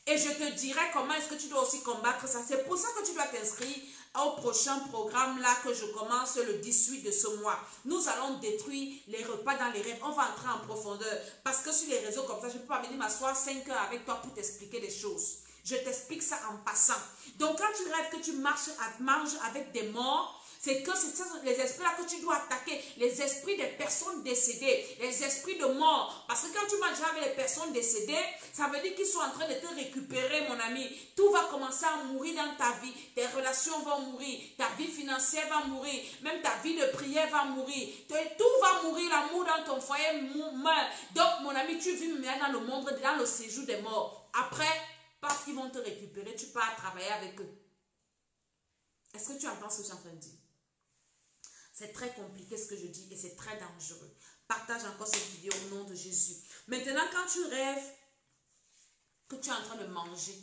Et je te dirai comment est-ce que tu dois aussi combattre ça. C'est pour ça que tu dois t'inscrire au prochain programme là que je commence le 18 de ce mois. Nous allons détruire les repas dans les rêves. On va entrer en profondeur. Parce que sur les réseaux comme ça, je ne peux pas venir m'asseoir 5 heures avec toi pour t'expliquer des choses. Je t'explique ça en passant. Donc quand tu rêves que tu manges avec des morts, c'est que c'est les esprits-là que tu dois attaquer. Les esprits des personnes décédées. Les esprits de mort. Parce que quand tu manges avec les personnes décédées, ça veut dire qu'ils sont en train de te récupérer, mon ami. Tout va commencer à mourir dans ta vie. Tes relations vont mourir. Ta vie financière va mourir. Même ta vie de prière va mourir. Tout va mourir. L'amour dans ton foyer meurt. Donc, mon ami, tu vis maintenant dans le monde, dans le séjour des morts. Après, parce qu'ils vont te récupérer, tu pars travailler avec eux. Est-ce que tu entends ce que je suis en train de dire? C'est très compliqué ce que je dis et c'est très dangereux. Partage encore cette vidéo au nom de Jésus. Maintenant, quand tu rêves que tu es en train de manger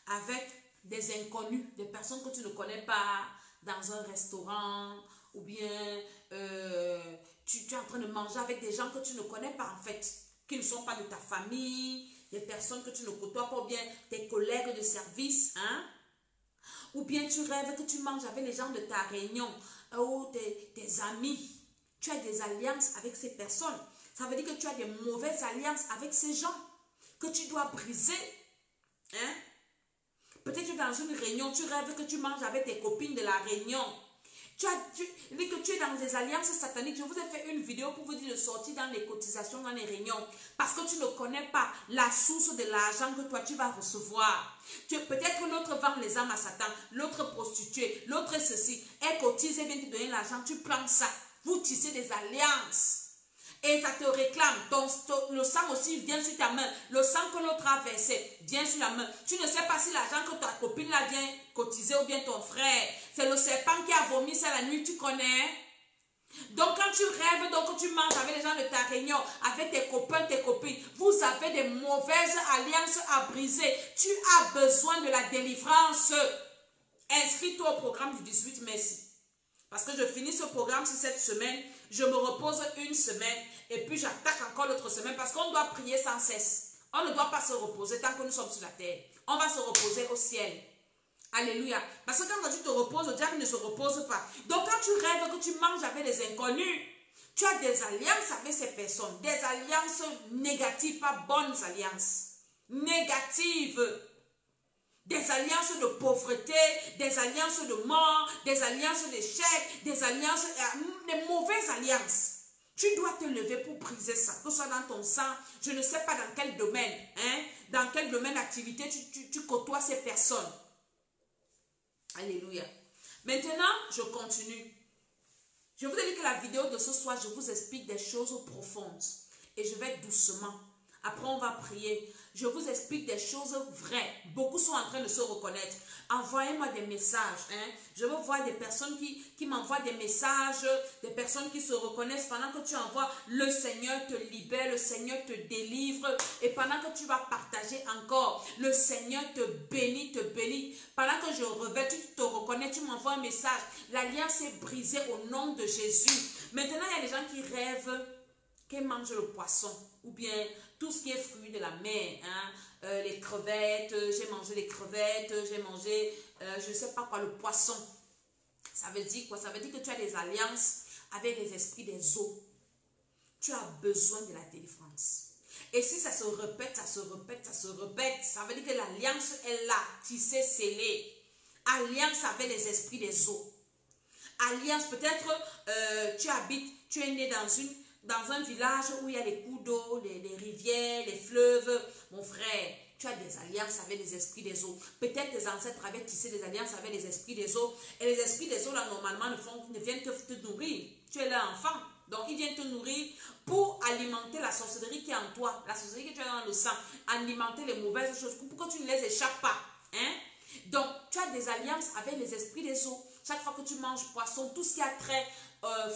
avec des inconnus, des personnes que tu ne connais pas dans un restaurant ou bien tu es en train de manger avec des gens que tu ne connais pas en fait, qui ne sont pas de ta famille, des personnes que tu ne côtoies pas ou bien tes collègues de service, hein? Ou bien tu rêves que tu manges avec les gens de ta réunion ou tes amis. Tu as des alliances avec ces personnes. Ça veut dire que tu as des mauvaises alliances avec ces gens que tu dois briser. Hein? Peut-être dans une réunion, tu rêves que tu manges avec tes copines de la réunion. Tu dis que tu es dans des alliances sataniques. Je vous ai fait une vidéo pour vous dire de sortir dans les cotisations, dans les réunions. Parce que tu ne connais pas la source de l'argent que toi tu vas recevoir. Peut-être l'autre vend les âmes à Satan, l'autre prostituée, l'autre ceci. Elle cotise et vient te donner l'argent, tu prends ça. Vous tissez des alliances. Et ça te réclame. Le sang aussi vient sur ta main. Le sang que l'autre a versé vient sur la main. Tu ne sais pas si l'argent que ta copine là vient cotiser ou bien ton frère. C'est le serpent qui a vomi ça la nuit, tu connais. Donc quand tu rêves, donc tu manges avec les gens de ta réunion, avec tes copains, tes copines, vous avez des mauvaises alliances à briser. Tu as besoin de la délivrance. Inscris-toi au programme du 18 mai. Parce que je finis ce programme cette semaine, je me repose une semaine et puis j'attaque encore l'autre semaine parce qu'on doit prier sans cesse. On ne doit pas se reposer tant que nous sommes sur la terre. On va se reposer au ciel. Alléluia. Parce que quand tu te reposes, le diable ne se repose pas. Donc quand tu rêves que tu manges avec les inconnus, tu as des alliances avec ces personnes. Des alliances négatives, pas bonnes alliances. Négatives. Des alliances de pauvreté, des alliances de mort, des alliances d'échec, des alliances, des mauvaises alliances. Tu dois te lever pour briser ça, que ce soit dans ton sang, je ne sais pas dans quel domaine, hein, dans quel domaine d'activité tu côtoies ces personnes. Alléluia. Maintenant, je continue. Je vous ai dit que la vidéo de ce soir, je vous explique des choses profondes. Et je vais doucement. Après, on va prier. Je vous explique des choses vraies. Beaucoup sont en train de se reconnaître. Envoyez-moi des messages. Hein. Je veux voir des personnes qui m'envoient des messages, des personnes qui se reconnaissent. Pendant que tu envoies, le Seigneur te libère, le Seigneur te délivre. Et pendant que tu vas partager encore, le Seigneur te bénit, te bénit. Pendant que je révèle, tu te reconnais, tu m'envoies un message. L'alliance est brisée au nom de Jésus. Maintenant, il y a des gens qui rêvent qu'ils mangent le poisson ou bien tout ce qui est fruit de la mer, hein? Les crevettes, j'ai mangé les crevettes, j'ai mangé, je ne sais pas quoi, le poisson. Ça veut dire quoi? Ça veut dire que tu as des alliances avec les esprits des eaux. Tu as besoin de la délivrance. Et si ça se répète, ça se répète, ça se répète, ça veut dire que l'alliance est là, tissée, scellée. Alliance avec les esprits des eaux. Alliance, peut-être tu es né dans un village où il y a les cours d'eau, les rivières, les fleuves. Mon frère, tu as des alliances avec les esprits des eaux. Peut-être tes ancêtres avaient tissé des alliances avec les esprits des eaux. Et les esprits des eaux, là, normalement, ne viennent que te nourrir. Tu es leur enfant. Donc, il vient te nourrir pour alimenter la sorcellerie qui est en toi, la sorcellerie que tu as dans le sang, alimenter les mauvaises choses pour que tu ne les échappes pas. Hein? Donc, tu as des alliances avec les esprits des eaux. Chaque fois que tu manges poisson, tout ce qui a trait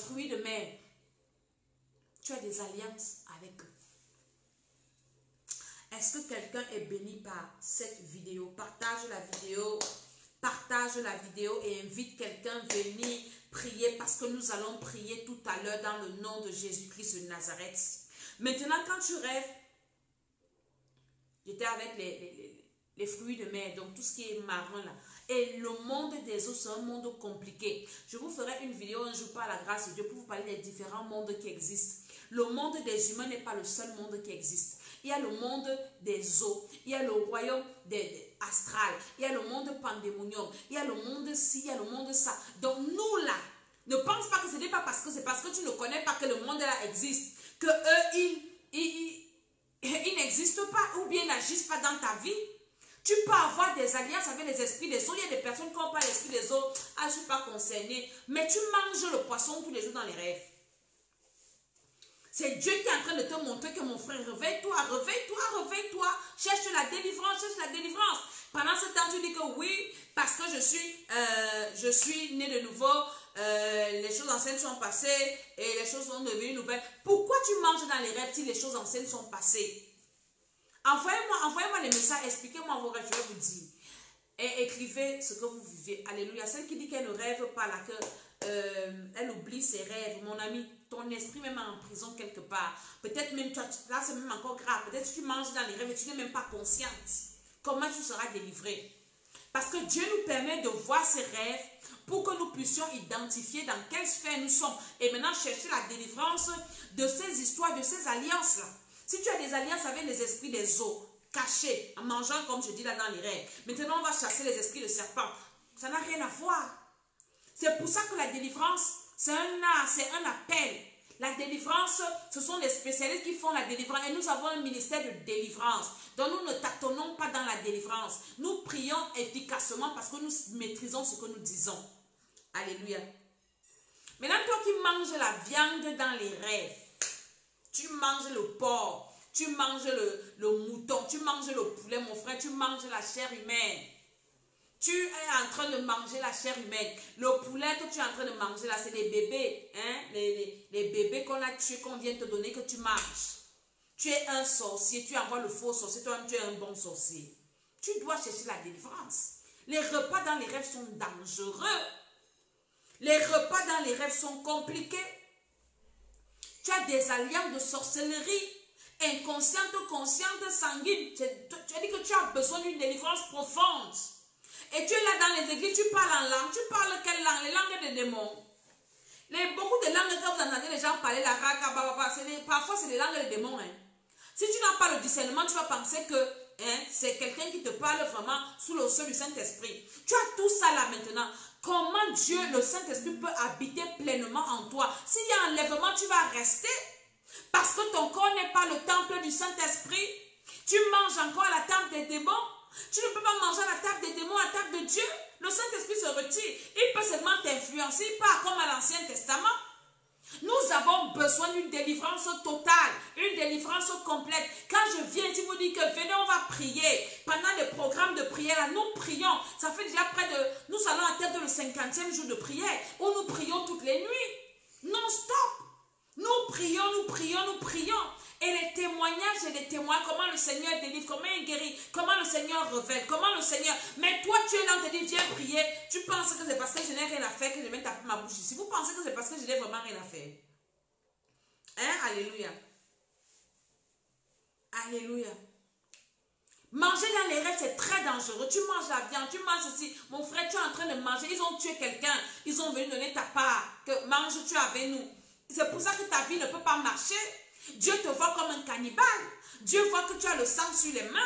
fruits de mer, tu as des alliances avec eux. Est-ce que quelqu'un est béni par cette vidéo? Partage la vidéo et invite quelqu'un à venir prier parce que nous allons prier tout à l'heure dans le nom de Jésus-Christ de Nazareth. Maintenant, quand tu rêves, j'étais avec les fruits de mer, donc tout ce qui est marin là. Et le monde des eaux, c'est un monde compliqué. Je vous ferai une vidéo un jour par la grâce de Dieu pour vous parler des différents mondes qui existent. Le monde des humains n'est pas le seul monde qui existe. Il y a le monde des eaux, il y a le royaume astral, il y a le monde pandémonium, il y a le monde ci, il y a le monde ça. Donc nous là, ne pense pas que ce n'est pas parce que c'est parce que tu ne connais pas que le monde là existe, que eux, ils n'existent pas ou bien n'agissent pas dans ta vie. Tu peux avoir des alliances avec les esprits des eaux. Il y a des personnes qui n'ont pas l'esprit des eaux. Ah, je ne suis pas concernée. Mais tu manges le poisson tous les jours dans les rêves. C'est Dieu qui est en train de te montrer que mon frère, réveille-toi, réveille-toi, réveille-toi. Cherche la délivrance, cherche la délivrance. Pendant ce temps, tu dis que oui, parce que je suis né de nouveau, les choses anciennes sont passées et les choses sont devenues nouvelles. Pourquoi tu manges dans les rêves si les choses anciennes sont passées? Envoyez-moi les messages, expliquez-moi vos rêves, je vais vous dire. Et écrivez ce que vous vivez. Alléluia. Celle qui dit qu'elle ne rêve pas là, elle oublie ses rêves. Mon ami, ton esprit même est en prison quelque part. Peut-être même, là c'est même encore grave. Peut-être que tu manges dans les rêves et tu n'es même pas consciente. Comment tu seras délivré? Parce que Dieu nous permet de voir ses rêves pour que nous puissions identifier dans quelle sphère nous sommes. Et maintenant chercher la délivrance de ces histoires, de ces alliances-là. Si tu as des alliances avec les esprits des eaux, cachés, en mangeant comme je dis là dans les rêves, maintenant on va chasser les esprits de serpent. Ça n'a rien à voir. C'est pour ça que la délivrance, c'est un appel. La délivrance, ce sont les spécialistes qui font la délivrance. Et nous avons un ministère de délivrance. Donc nous ne tâtonnons pas dans la délivrance. Nous prions efficacement parce que nous maîtrisons ce que nous disons. Alléluia. Maintenant, toi qui manges la viande dans les rêves, tu manges le porc, tu manges le mouton, tu manges le poulet, mon frère, tu manges la chair humaine. Tu es en train de manger la chair humaine. Le poulet que tu es en train de manger là, c'est les bébés. Hein? Les bébés qu'on a tués, qu'on vient te donner, que tu manges. Tu es un sorcier, tu envoies le faux sorcier, toi-même tu es un bon sorcier. Tu dois chercher la délivrance. Les repas dans les rêves sont dangereux. Les repas dans les rêves sont compliqués. Tu as des alliances de sorcellerie, inconsciente, consciente, sanguine. Tu as dit que tu as besoin d'une délivrance profonde. Et tu es là dans les églises, tu parles en langue. Tu parles quelle langue? Les langues des démons. Beaucoup de langues, quand vous entendez les gens parler, la raka, parfois c'est les langues des démons. Hein. Si tu n'as pas le discernement, tu vas penser que c'est quelqu'un qui te parle vraiment sous le sceau du Saint-Esprit. Tu as tout ça là maintenant. Comment Dieu, le Saint-Esprit, peut habiter pleinement en toi? S'il y a un enlèvement, tu vas rester. Parce que ton corps n'est pas le temple du Saint-Esprit. Tu manges encore à la table des démons. Tu ne peux pas manger à la table des démons, à la table de Dieu. Le Saint-Esprit se retire. Il peut seulement t'influencer, pas comme à l'Ancien Testament. Nous avons besoin d'une délivrance totale, une délivrance complète. Quand je viens, tu vous dis que venez, on va prier. Pendant les programmes de prière, là, nous prions. Ça fait déjà près de... Nous allons atteindre le 50e jour de prière, où nous prions toutes les nuits. Non-stop. Nous prions, nous prions, nous prions. Et les témoignages et les témoins, comment le Seigneur délivre, comment il guérit, comment le Seigneur révèle, comment le Seigneur... Mais toi, tu es là, on te dit, viens prier. Tu penses que c'est parce que je n'ai rien à faire que je vais taper ma bouche ici. Vous pensez que c'est parce que je n'ai vraiment rien à faire. Hein? Alléluia. Alléluia. Manger dans les rêves, c'est très dangereux. Tu manges la viande, tu manges ceci. Mon frère, tu es en train de manger. Ils ont tué quelqu'un. Ils ont venu donner ta part. Que mange, tu avec nous. C'est pour ça que ta vie ne peut pas marcher. Dieu te voit comme un cannibale. Dieu voit que tu as le sang sur les mains.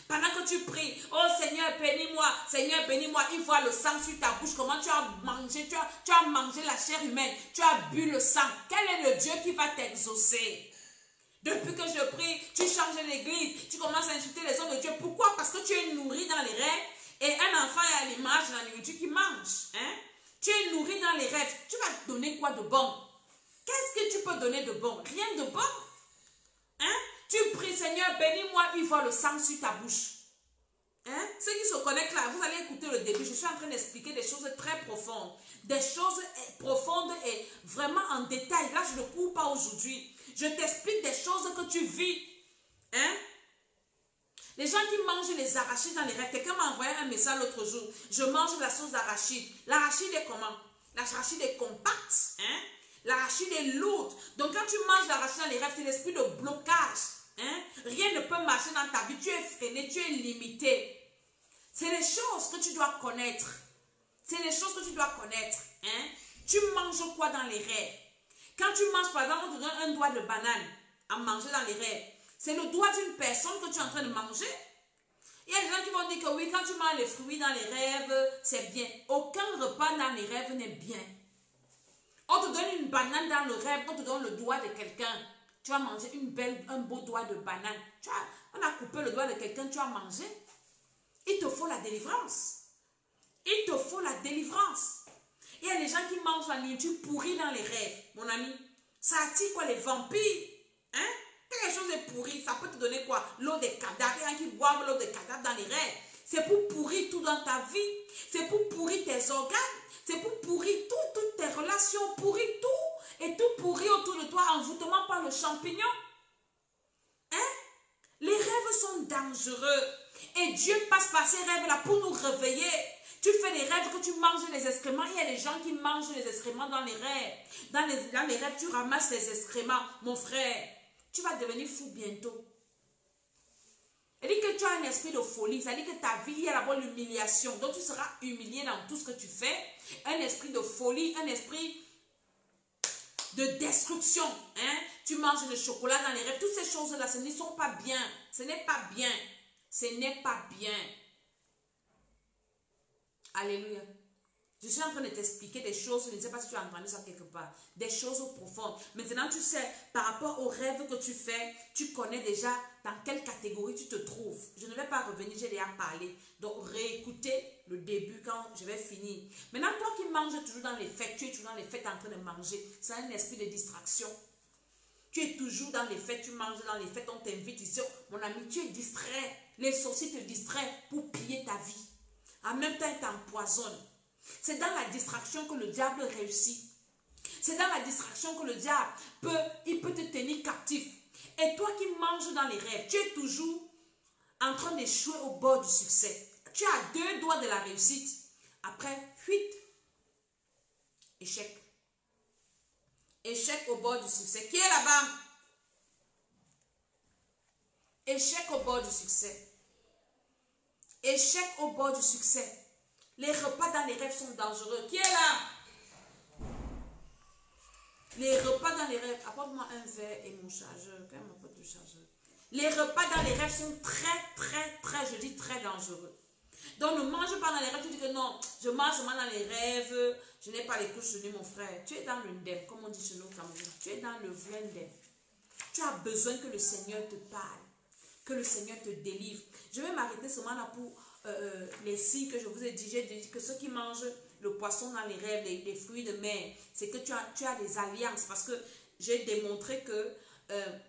Pendant que tu pries, oh Seigneur, bénis-moi, Seigneur, bénis-moi. Il voit le sang sur ta bouche. Comment tu as mangé, tu as mangé la chair humaine. Tu as bu le sang. Quel est le Dieu qui va t'exaucer? Depuis que je prie, tu changes l'église. Tu commences à insulter les hommes de Dieu. Pourquoi? Parce que tu es nourri dans les rêves. Et un enfant est à l'image de la nourriture qui mange. Hein? Tu es nourri dans les rêves. Tu vas te donner quoi de bon? Qu'est-ce que tu peux donner de bon? Rien de bon. Hein? Tu pries, Seigneur, bénis-moi, il voit le sang sur ta bouche. Hein? Ceux qui se connectent là, vous allez écouter le début. Je suis en train d'expliquer des choses très profondes. Des choses profondes et vraiment en détail. Là, je ne cours pas aujourd'hui. Je t'explique des choses que tu vis. Hein? Les gens qui mangent les arachides dans les rêves. Quelqu'un m'a envoyé un message l'autre jour. Je mange la sauce d'arachide. L'arachide est comment? L'arachide est compacte. Hein? L'arachide est lourde. Donc quand tu manges l'arachide dans les rêves, c'est l'esprit de blocage. Hein? Rien ne peut marcher dans ta vie. Tu es freiné, tu es limité. C'est les choses que tu dois connaître. C'est les choses que tu dois connaître. Hein? Tu manges quoi dans les rêves? Quand tu manges, par exemple, on te donne un doigt de banane à manger dans les rêves. C'est le doigt d'une personne que tu es en train de manger. Il y a des gens qui vont dire que oui, quand tu manges les fruits dans les rêves, c'est bien. Aucun repas dans les rêves n'est bien. On te donne une banane dans le rêve, on te donne le doigt de quelqu'un. Tu vas manger un beau doigt de banane. On a coupé le doigt de quelqu'un, tu as mangé. Il te faut la délivrance. Il te faut la délivrance. Il y a des gens qui mangent la nourriture pourrie dans les rêves, mon ami. Ça attire quoi, les vampires? Hein? Quelque chose est pourri, ça peut te donner quoi? L'eau des cadavres. Il y a qui boivent l'eau des cadavres dans les rêves. C'est pour pourrir tout dans ta vie. C'est pour pourrir tes organes. C'est pour pourrir toutes tes relations. Pourrir tout. Et tout pourrir autour de toi, envoûtement par le champignon. Hein? Les rêves sont dangereux. Et Dieu passe par ces rêves-là pour nous réveiller. Tu fais des rêves que tu manges les excréments. Il y a des gens qui mangent les excréments dans les rêves. Dans les rêves, tu ramasses les excréments. Mon frère, tu vas devenir fou bientôt. Il dit que tu as un esprit de folie. Ça dit que ta vie, il y a d'abord l'humiliation. Donc tu seras humilié dans tout ce que tu fais. Un esprit de folie, un esprit de destruction. Hein? Tu manges le chocolat dans les rêves. Toutes ces choses-là, ce ne sont pas bien. Ce n'est pas bien. Ce n'est pas bien. Alléluia. Je suis en train de t'expliquer des choses, je ne sais pas si tu as entendu ça quelque part. Des choses profondes. Maintenant, tu sais, par rapport aux rêves que tu fais, tu connais déjà dans quelle catégorie tu te trouves. Je ne vais pas revenir, j'ai déjà parlé. Donc, réécoutez le début quand je vais finir. Maintenant, toi qui manges toujours dans les fêtes, tu es toujours dans les fêtes en train de manger. C'est un esprit de distraction. Tu es toujours dans les fêtes, tu manges dans les fêtes, on t'invite ici. Mon ami, tu es distrait. Les sorciers te distraient pour piller ta vie. En même temps, ils t'empoisonnent. C'est dans la distraction que le diable réussit. C'est dans la distraction que le diable peut te tenir captif. Et toi qui manges dans les rêves, tu es toujours en train d'échouer au bord du succès. Tu as 2 doigts de la réussite. Après, fuite. Échec. Échec au bord du succès. Qui est là-bas? Échec au bord du succès. Échec au bord du succès. Les repas dans les rêves sont dangereux. Qui est là? Les repas dans les rêves. Apporte-moi un verre et mon chargeur. Quand même, m'apporte le chargeur. Les repas dans les rêves sont très, je dis très dangereux. Donc ne mange pas dans les rêves. Tu dis que non, je mange seulement dans les rêves. Je n'ai pas les couches de nuit, mon frère. Tu es dans le ndem, comme on dit chez nous au Cameroun. Tu es dans le vrai ndem. Tu as besoin que le Seigneur te parle. Que le Seigneur te délivre. Je vais m'arrêter seulement là pour les signes que je vous ai dit. J'ai dit que ceux qui mangent le poisson dans les rêves, les fruits de mer, c'est que tu as des alliances. Parce que j'ai démontré que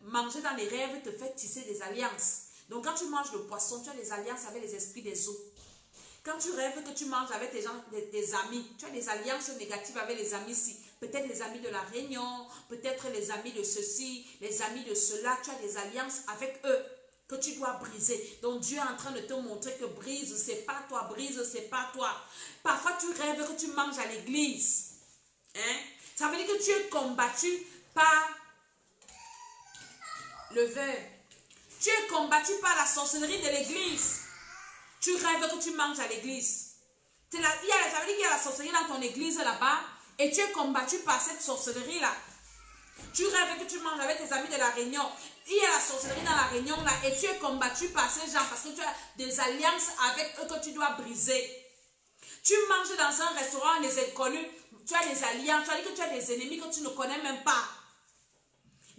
manger dans les rêves te fait tisser des alliances. Donc quand tu manges le poisson, tu as des alliances avec les esprits des eaux. Quand tu rêves que tu manges avec tes amis, tu as des alliances négatives avec les amis ici. Peut-être les amis de la réunion, peut-être les amis de ceci, les amis de cela. Tu as des alliances avec eux que tu dois briser. Donc Dieu est en train de te montrer que brise, c'est pas toi, brise, c'est pas toi. Parfois tu rêves que tu manges à l'église. Hein? Ça veut dire que tu es combattu par le verre. Tu es combattu par la sorcellerie de l'église. Tu rêves que tu manges à l'église. Ça veut dire qu'il y a la sorcellerie dans ton église là-bas et tu es combattu par cette sorcellerie-là. Tu rêves que tu manges avec tes amis de la réunion. Il y a la sorcellerie dans la réunion là et tu es combattu par ces gens parce que tu as des alliances avec eux que tu dois briser. Tu manges dans un restaurant, des inconnus, tu as des alliances, tu as dit que tu as des ennemis que tu ne connais même pas.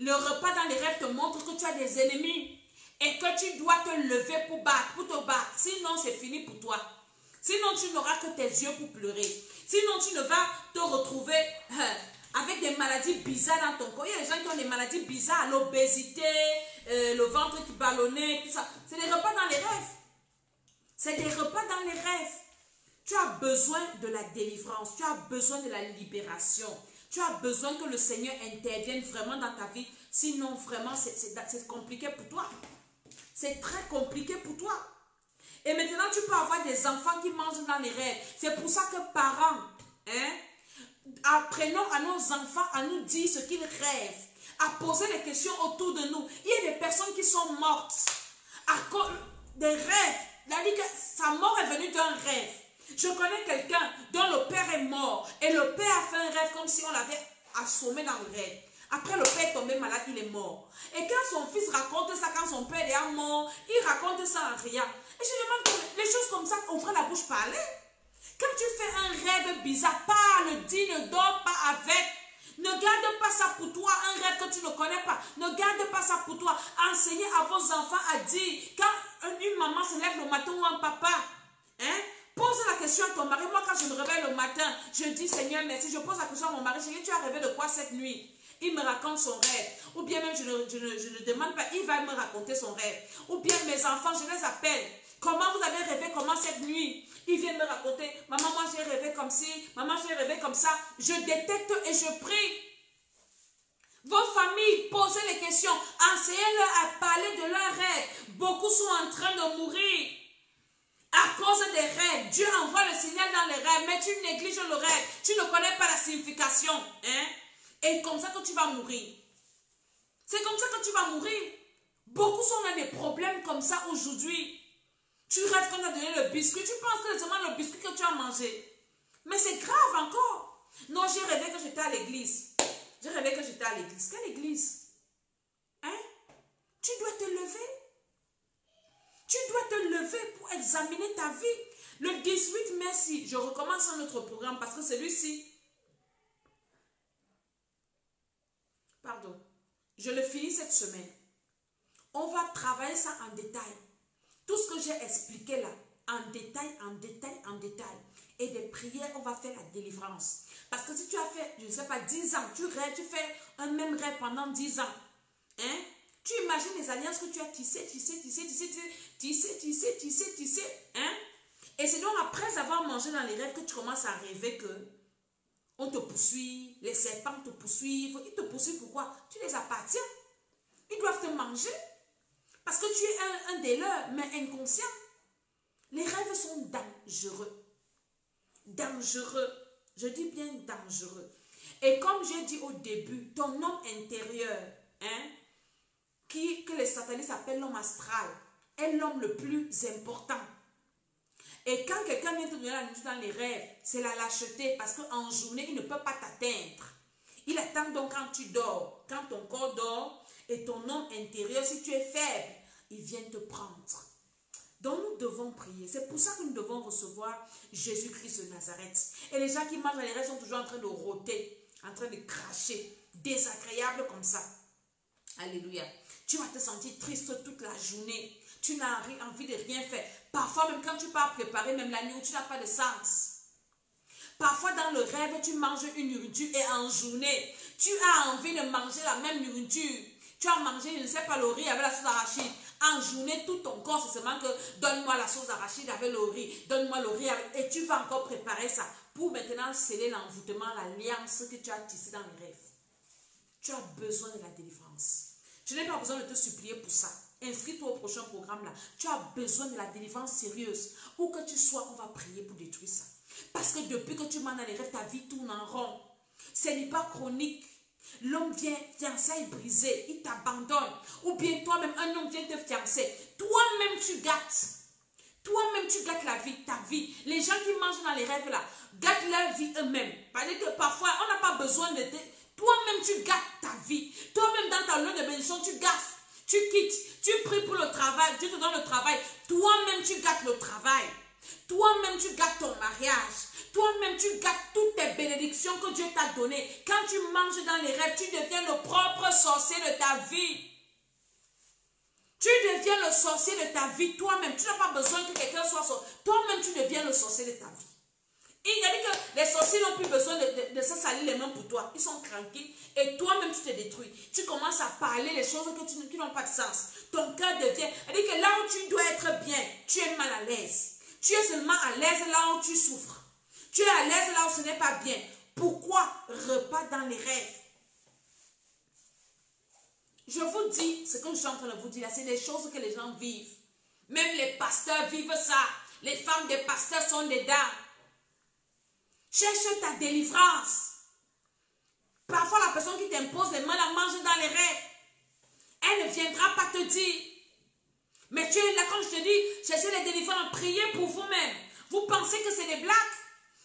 Le repas dans les rêves te montre que tu as des ennemis et que tu dois te lever pour te battre. Sinon, c'est fini pour toi. Sinon, tu n'auras que tes yeux pour pleurer. Sinon, tu ne vas te retrouver avec des maladies bizarres dans ton corps. Il y a des gens qui ont des maladies bizarres, l'obésité, le ventre qui ballonnait, tout ça. C'est des repas dans les rêves. C'est des repas dans les rêves. Tu as besoin de la délivrance, tu as besoin de la libération. Tu as besoin que le Seigneur intervienne vraiment dans ta vie. Sinon, vraiment, c'est compliqué pour toi. C'est très compliqué pour toi. Et maintenant, tu peux avoir des enfants qui mangent dans les rêves. C'est pour ça que parents, apprenons à nos enfants à nous dire ce qu'ils rêvent, à poser des questions autour de nous. Il y a des personnes qui sont mortes à cause des rêves. C'est-à-dire que sa mort est venue d'un rêve. Je connais quelqu'un dont le père est mort et le père a fait un rêve comme si on l'avait assommé dans le rêve. Après, le père est tombé malade, il est mort. Et quand son fils raconte ça, quand son père est mort, il raconte ça en riant. Et je demande, les choses comme ça, ouvre la bouche, parler. Quand tu fais un rêve bizarre, parle, dis, ne dors pas avec. Ne garde pas ça pour toi, un rêve que tu ne connais pas. Ne garde pas ça pour toi. Enseignez à vos enfants à dire, quand une maman se lève le matin ou un papa, pose la question à ton mari. Moi, quand je me réveille le matin, je dis, Seigneur, merci. Je pose la question à mon mari, Seigneur, tu as rêvé de quoi cette nuit? Il me raconte son rêve. Ou bien même, je ne demande pas, il va me raconter son rêve. Ou bien mes enfants, je les appelle. Comment vous avez rêvé, comment cette nuit? Ils viennent me raconter, maman, moi j'ai rêvé comme ci, maman j'ai rêvé comme ça. Je détecte et je prie. Vos familles, posez les questions. Enseignez-leur à parler de leurs rêves. Beaucoup sont en train de mourir à cause des rêves. Dieu envoie le signal dans les rêves, mais tu négliges le rêve. Tu ne connais pas la signification. Et comme ça que tu vas mourir. C'est comme ça que tu vas mourir. Beaucoup sont dans des problèmes comme ça aujourd'hui. Tu rêves qu'on t'a donné le biscuit. Tu penses que c'est seulement le biscuit que tu as mangé. Mais c'est grave encore. Non, j'ai rêvé que j'étais à l'église. J'ai rêvé que j'étais à l'église. Quelle église? Tu dois te lever. Tu dois te lever pour examiner ta vie. Le 18 mai, si je recommence un autre programme parce que celui-ci, pardon, je le finis cette semaine. On va travailler ça en détail. Tout ce que j'ai expliqué là, en détail, en détail, en détail. Et des prières, on va faire la délivrance. Parce que si tu as fait, je ne sais pas, 10 ans, tu rêves, tu fais un même rêve pendant 10 ans. Tu imagines les alliances que tu as tissées. Et c'est donc après avoir mangé dans les rêves que tu commences à rêver que on te poursuit, les serpents te poursuivent. Ils te poursuivent pourquoi? Tu les appartiens. Ils doivent te manger. Parce que tu es un des leurs, mais inconscient. Les rêves sont dangereux. Dangereux. Je dis bien dangereux. Et comme j'ai dit au début, ton homme intérieur, que les satanistes appellent l'homme astral, est l'homme le plus important. Et quand quelqu'un vient te donner la nourriture dans les rêves, c'est la lâcheté, parce qu'en journée, il ne peut pas t'atteindre. Il attend donc quand tu dors, quand ton corps dort, et ton homme intérieur, si tu es faible, il vient te prendre. Donc nous devons prier. C'est pour ça que nous devons recevoir Jésus-Christ de Nazareth. Et les gens qui mangent dans les rêves sont toujours en train de rôter, en train de cracher, désagréable comme ça. Alléluia. Tu vas te sentir triste toute la journée. Tu n'as envie de rien faire. Parfois, même quand tu pars préparer, même la nuit, tu n'as pas de sens. Parfois, dans le rêve, tu manges une nourriture et en journée, tu as envie de manger la même nourriture. Tu as mangé, je ne sais pas, le riz avec la sauce arachide. En journée, tout ton corps, c'est seulement que donne-moi la sauce arachide avec le riz. Donne-moi le riz avec... Et tu vas encore préparer ça pour maintenant sceller l'envoûtement, l'alliance que tu as tissée dans les rêves. Tu as besoin de la délivrance. Je n'ai pas besoin de te supplier pour ça. Inscris-toi au prochain programme là. Tu as besoin de la délivrance sérieuse. Où que tu sois, on va prier pour détruire ça. Parce que depuis que tu manges dans les rêves, ta vie tourne en rond. Ce n'est pas chronique. L'homme vient, fiançailles brisées, il t'abandonne. Ou bien toi-même, un homme vient te fiancer. Toi-même, tu gâtes. Toi-même, tu gâtes la vie, ta vie. Les gens qui mangent dans les rêves là, gâtent leur vie eux-mêmes. Parce que parfois, on n'a pas besoin de... Toi-même, tu gâtes ta vie. Toi-même, dans ta lune de bénédiction, tu gaffes. Tu quittes. Tu pries pour le travail. Dieu te donne le travail. Toi-même, tu gâtes le travail. Toi-même, tu gâtes ton mariage. Toi-même, tu gâtes toutes tes bénédictions que Dieu t'a données. Quand tu manges dans les rêves, tu deviens le propre sorcier de ta vie. Tu deviens le sorcier de ta vie toi-même. Tu n'as pas besoin que quelqu'un soit sorcier. Toi-même, tu deviens le sorcier de ta vie. Il a dit que les sorciers n'ont plus besoin de se salir les mains pour toi. Ils sont tranquilles et toi-même tu te détruis. Tu commences à parler les choses qui n'ont pas de sens. Ton cœur devient... Il dit que là où tu dois être bien, tu es mal à l'aise. Tu es seulement à l'aise là où tu souffres. Tu es à l'aise là où ce n'est pas bien. Pourquoi repas dans les rêves? Je vous dis, ce que je suis en train de vous dire là, c'est des choses que les gens vivent. Même les pasteurs vivent ça. Les femmes des pasteurs sont des dames. Cherche ta délivrance. Parfois, la personne qui t'impose les mains la mange dans les rêves. Elle ne viendra pas te dire. Mais tu es là, quand je te dis, cherchez les délivrances, priez pour vous-même. Vous pensez que c'est des blagues?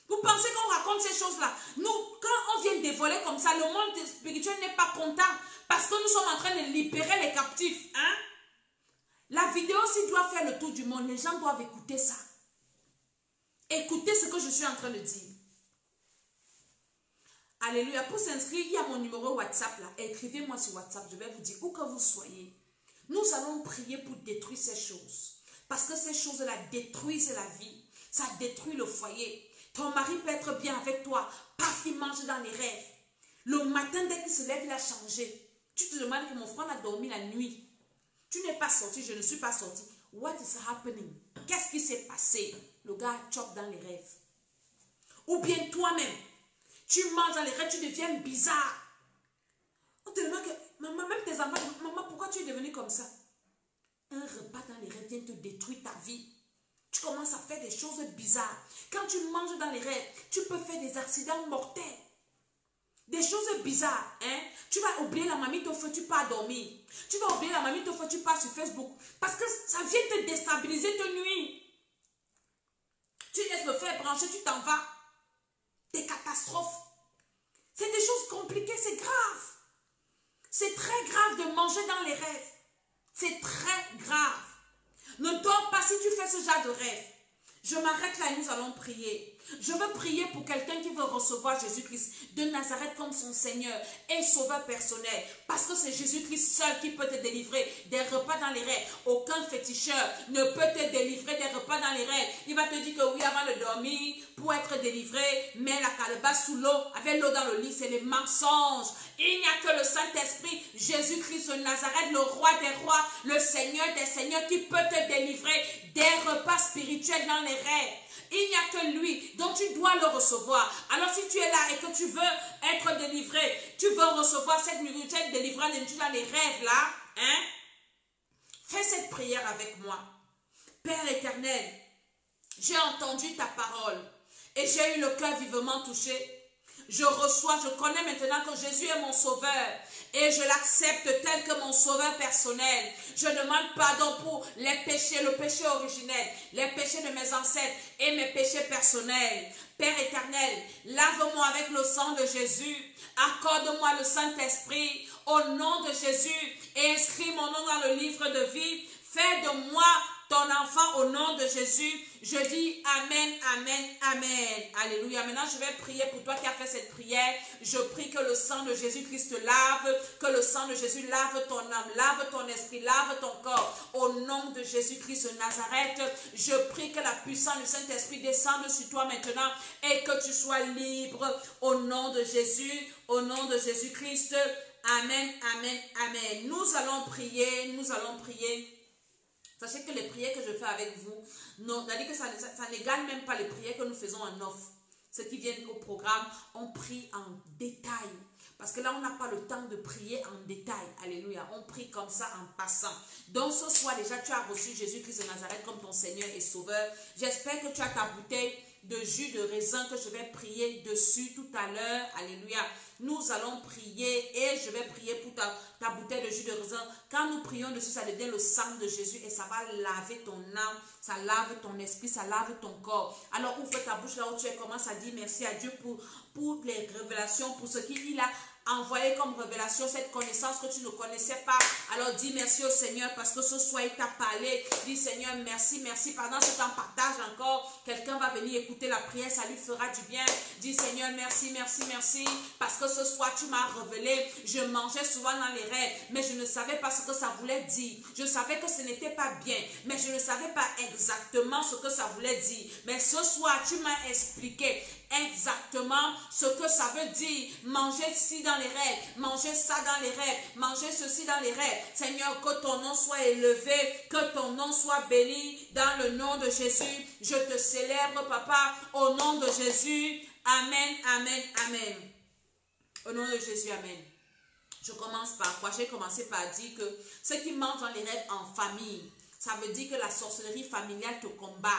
Vous pensez qu'on raconte ces choses-là? Nous, quand on vient dévoiler comme ça, le monde spirituel n'est pas content parce que nous sommes en train de libérer les captifs. Hein? La vidéo, s'il doit faire le tour du monde, les gens doivent écouter ça. Écoutez ce que je suis en train de dire. Alléluia. Pour s'inscrire, il y a mon numéro WhatsApp là. Écrivez-moi sur WhatsApp. Je vais vous dire où que vous soyez. Nous allons prier pour détruire ces choses. Parce que ces choses-là détruisent la vie. Ça détruit le foyer. Ton mari peut être bien avec toi parce qu'il mange dans les rêves. Le matin, dès qu'il se lève, il a changé. Tu te demandes que mon frère a dormi la nuit. Tu n'es pas sorti, je ne suis pas sorti. What is happening? Qu'est-ce qui s'est passé? Le gars chope dans les rêves. Ou bien toi-même. Tu manges dans les rêves, tu deviens bizarre. On te demande que, maman, même tes enfants, maman, pourquoi tu es devenu comme ça? Un repas dans les rêves vient te détruire ta vie. Tu commences à faire des choses bizarres. Quand tu manges dans les rêves, tu peux faire des accidents mortels. Des choses bizarres. Hein? Tu vas oublier la mamie au feu, tu pars dormir. Tu vas oublier la mamie au feu, tu pars sur Facebook. Parce que ça vient te déstabiliser, te nuire. Tu laisses le fer brancher, tu t'en vas. Des catastrophes. C'est des choses compliquées, c'est grave. C'est très grave de manger dans les rêves. C'est très grave. Ne dors pas si tu fais ce genre de rêve. Je m'arrête là et nous allons prier. Je veux prier pour quelqu'un qui veut recevoir Jésus-Christ de Nazareth comme son Seigneur et Sauveur personnel. Parce que c'est Jésus-Christ seul qui peut te délivrer des repas dans les rêves. Aucun féticheur ne peut te délivrer des repas dans les rêves. Il va te dire que oui, avant de dormir, pour être délivré, mets la calebasse sous l'eau, avec l'eau dans le lit. C'est les mensonges. Il n'y a que le Saint-Esprit, Jésus-Christ de Nazareth, le roi des rois, le Seigneur des seigneurs qui peut te délivrer des repas spirituels dans les rêves. Il n'y a que lui, donc tu dois le recevoir. Alors si tu es là et que tu veux être délivré, tu veux recevoir cette délivrance dans les rêves là, hein? Fais cette prière avec moi. Père éternel, j'ai entendu ta parole et j'ai eu le cœur vivement touché. Je reçois, je connais maintenant que Jésus est mon sauveur et je l'accepte tel que mon sauveur personnel. Je demande pardon pour les péchés, le péché originel, les péchés de mes ancêtres et mes péchés personnels. Père éternel, lave-moi avec le sang de Jésus, accorde-moi le Saint-Esprit au nom de Jésus et inscris mon nom dans le livre de vie. Fais de moi ton enfant au nom de Jésus. Je dis Amen, Amen, Amen. Alléluia. Maintenant, je vais prier pour toi qui as fait cette prière. Je prie que le sang de Jésus-Christ te lave, que le sang de Jésus lave ton âme, lave ton esprit, lave ton corps. Au nom de Jésus-Christ de Nazareth, je prie que la puissance du Saint-Esprit descende sur toi maintenant et que tu sois libre au nom de Jésus, au nom de Jésus-Christ. Amen, Amen, Amen. Nous allons prier, nous allons prier. Sachez que les prières que je fais avec vous, ça n'égale même pas les prières que nous faisons en offre. Ceux qui viennent au programme, on prie en détail. Parce que là, on n'a pas le temps de prier en détail. Alléluia. On prie comme ça en passant. Donc ce soir déjà, tu as reçu Jésus-Christ de Nazareth comme ton Seigneur et Sauveur. J'espère que tu as ta bouteille de jus de raisin que je vais prier dessus tout à l'heure. Alléluia. Nous allons prier et je vais prier pour ta bouteille de jus de raisin. Quand nous prions dessus, ça devient le sang de Jésus et ça va laver ton âme, ça lave ton esprit, ça lave ton corps. Alors ouvre ta bouche là où tu es, commence à dire merci à Dieu pour les révélations, pour ce qu'il a envoyé comme révélation cette connaissance que tu ne connaissais pas. Alors dis merci au Seigneur parce que ce soir il t'a parlé. Dis Seigneur merci, merci. Pendant ce temps partage encore. Quelqu'un va venir écouter la prière, ça lui fera du bien. Dis Seigneur merci, merci, merci. Parce que ce soir tu m'as révélé. Je mangeais souvent dans les rêves, mais je ne savais pas ce que ça voulait dire. Je savais que ce n'était pas bien, mais je ne savais pas exactement ce que ça voulait dire. Mais ce soir tu m'as expliqué exactement ce que ça veut dire. Manger ci dans les rêves, manger ça dans les rêves, manger ceci dans les rêves. Seigneur, que ton nom soit élevé, que ton nom soit béni dans le nom de Jésus. Je te célèbre, Papa, au nom de Jésus. Amen, amen, amen. Au nom de Jésus, amen. Je commence par quoi? J'ai commencé par dire que ceux qui mangent dans les rêves en famille, ça veut dire que la sorcellerie familiale te combat.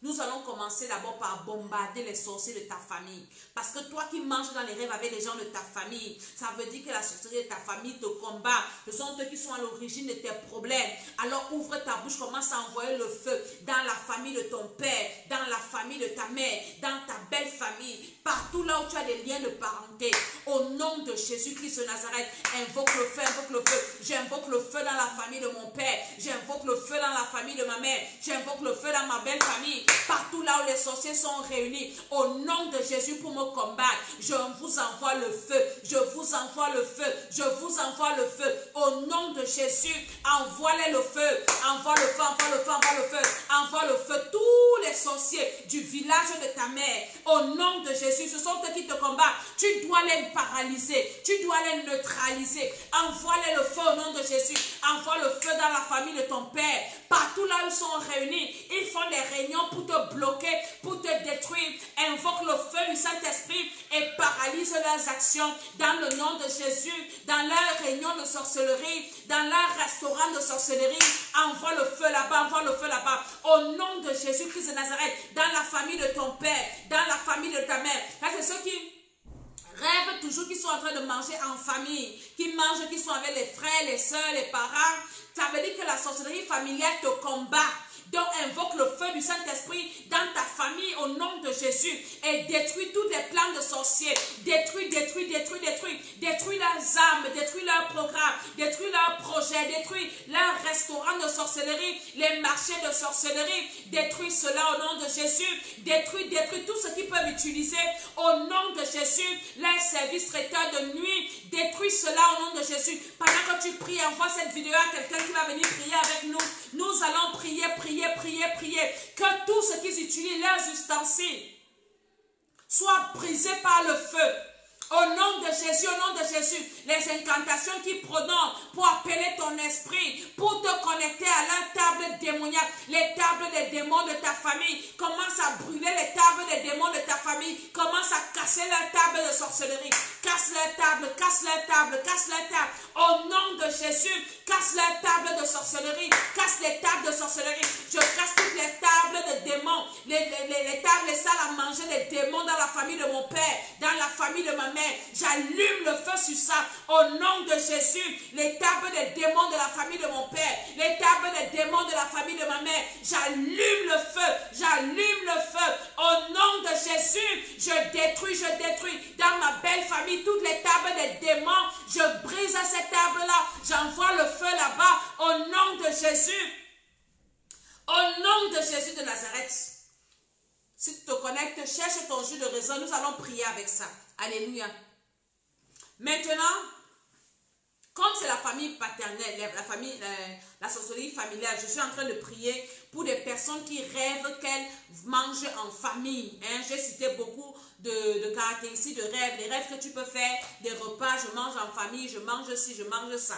Nous allons commencer d'abord par bombarder les sorciers de ta famille. Parce que toi qui manges dans les rêves avec les gens de ta famille, ça veut dire que la sorcellerie de ta famille te combat. Ce sont eux qui sont à l'origine de tes problèmes. Alors ouvre ta bouche, commence à envoyer le feu dans la famille de ton père, dans la famille de ta mère, dans ta belle famille, partout là où tu as des liens de parenté. Au nom de Jésus-Christ de Nazareth, invoque le feu, invoque le feu. J'invoque le feu dans la famille de mon père. J'invoque le feu dans la famille de ma mère. J'invoque le feu dans ma belle famille. Partout là où les sorciers sont réunis, au nom de Jésus pour me combattre, je vous envoie le feu, je vous envoie le feu, je vous envoie le feu, au nom de Jésus, envoie-les le feu, envoie le feu, envoie le feu, envoie le feu, envoie le feu, tous les sorciers du village de ta mère, au nom de Jésus, ce sont eux qui te combattent, tu dois les paralyser, tu dois les neutraliser, envoie-les le feu au nom de Jésus, envoie le feu dans la famille de ton père, partout là où ils sont réunis, ils font des réunions pour te bloquer, pour te détruire. Invoque le feu du Saint-Esprit et paralyse leurs actions dans le nom de Jésus, dans leur réunion de sorcellerie, dans leur restaurant de sorcellerie. Envoie le feu là-bas, envoie le feu là-bas. Au nom de Jésus-Christ de Nazareth, dans la famille de ton père, dans la famille de ta mère. Là, c'est ceux qui rêvent toujours qu'ils sont en train de manger en famille, qui mangent, qui sont avec les frères, les soeurs, les parents. Ça veut dire que la sorcellerie familiale te combat. Donc invoque le feu du Saint-Esprit dans ta famille au nom de Jésus et détruis tous les plans de sorciers. Détruis, détruis, détruis, détruis. Détruis leurs âmes, détruis leurs programmes, détruis leurs projets, détruis leurs restaurants de sorcellerie, les marchés de sorcellerie. Détruis cela au nom de Jésus. Détruis, détruis tout ce qu'ils peuvent utiliser au nom de Jésus. Les services traiteurs de nuit, détruis cela au nom de Jésus. Pendant que tu pries, envoie cette vidéo à quelqu'un qui va venir prier avec nous. Nous allons prier, prier, prier, prier. Que tout ce qu'ils utilisent, leurs ustensiles, soit brisé par le feu. Au nom de Jésus, au nom de Jésus, les incantations qui prononcent pour appeler ton esprit, pour te connecter à la table démoniaque, les tables des démons de ta famille, commence à brûler les tables des démons de ta famille, commence à casser la table de sorcellerie, casse la table, casse la table, casse la table, au nom de Jésus, casse la table de sorcellerie, casse les tables de sorcellerie, je casse toutes les tables de démons, les tables, les salles à manger des démons dans la famille de mon père, dans la famille de ma mère. J'allume le feu sur ça au nom de Jésus. Les tables des démons de la famille de mon père, les tables des démons de la famille de ma mère, j'allume le feu, j'allume le feu au nom de Jésus. Je détruis dans ma belle famille toutes les tables des démons. Je brise ces tables là, j'envoie le feu là-bas au nom de Jésus. Au nom de Jésus de Nazareth. Si tu te connectes, cherche ton jus de raisin. Nous allons prier avec ça. Alléluia. Maintenant, comme c'est la famille paternelle, la sorcellerie familiale, je suis en train de prier pour des personnes qui rêvent qu'elles mangent en famille. J'ai cité beaucoup de caractéristiques de rêves. Les rêves que tu peux faire, des repas, je mange en famille, je mange ci, je mange ça.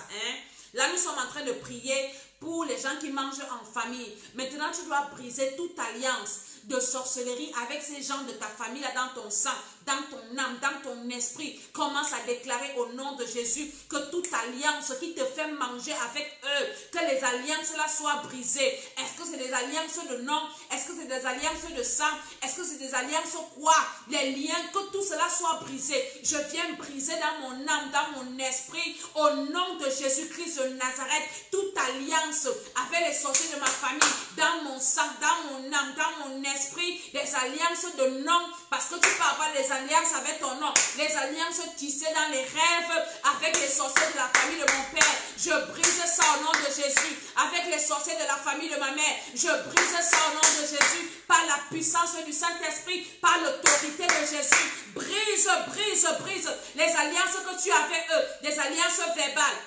Là, nous sommes en train de prier pour les gens qui mangent en famille. Maintenant, tu dois briser toute alliance de sorcellerie avec ces gens de ta famille là dans ton sang, dans ton âme, dans ton esprit. Commence à déclarer au nom de Jésus que toute alliance qui te fait manger avec eux, que les alliances là soient brisées. Est-ce que c'est des alliances de nom? Est-ce que c'est des alliances de sang? Est-ce que c'est des alliances quoi? Les liens, que tout cela soit brisé. Je viens briser dans mon âme, dans mon esprit, au nom de Jésus-Christ de Nazareth, toute alliance avec les sorciers de ma famille, dans mon sang, dans mon âme, dans mon esprit. esprit, des alliances de nom, parce que tu peux avoir des alliances avec ton nom, les alliances tissées dans les rêves avec les sorciers de la famille de mon père. Je brise ça au nom de Jésus. Avec les sorciers de la famille de ma mère, je brise ça au nom de Jésus. Par la puissance du Saint-Esprit, par l'autorité de Jésus. Brise, brise, brise les alliances que tu as avec eux, des alliances verbales.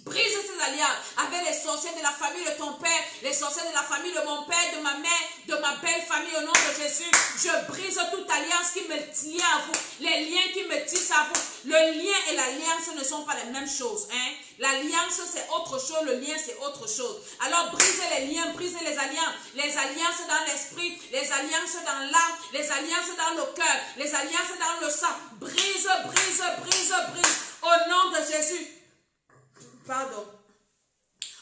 Brise ces alliances avec les sorciers de la famille de ton père, les sorciers de la famille de mon père, de ma mère, de ma belle famille au nom de Jésus. Je brise toute alliance qui me tient à vous, les liens qui me tissent à vous. Le lien et l'alliance ne sont pas les mêmes choses. Hein? L'alliance c'est autre chose, le lien c'est autre chose. Alors brisez les liens, brisez les alliances dans l'esprit, les alliances dans l'âme, les alliances dans le cœur, les alliances dans le sang. Brise, brise, brise, brise au nom de Jésus. Pardon.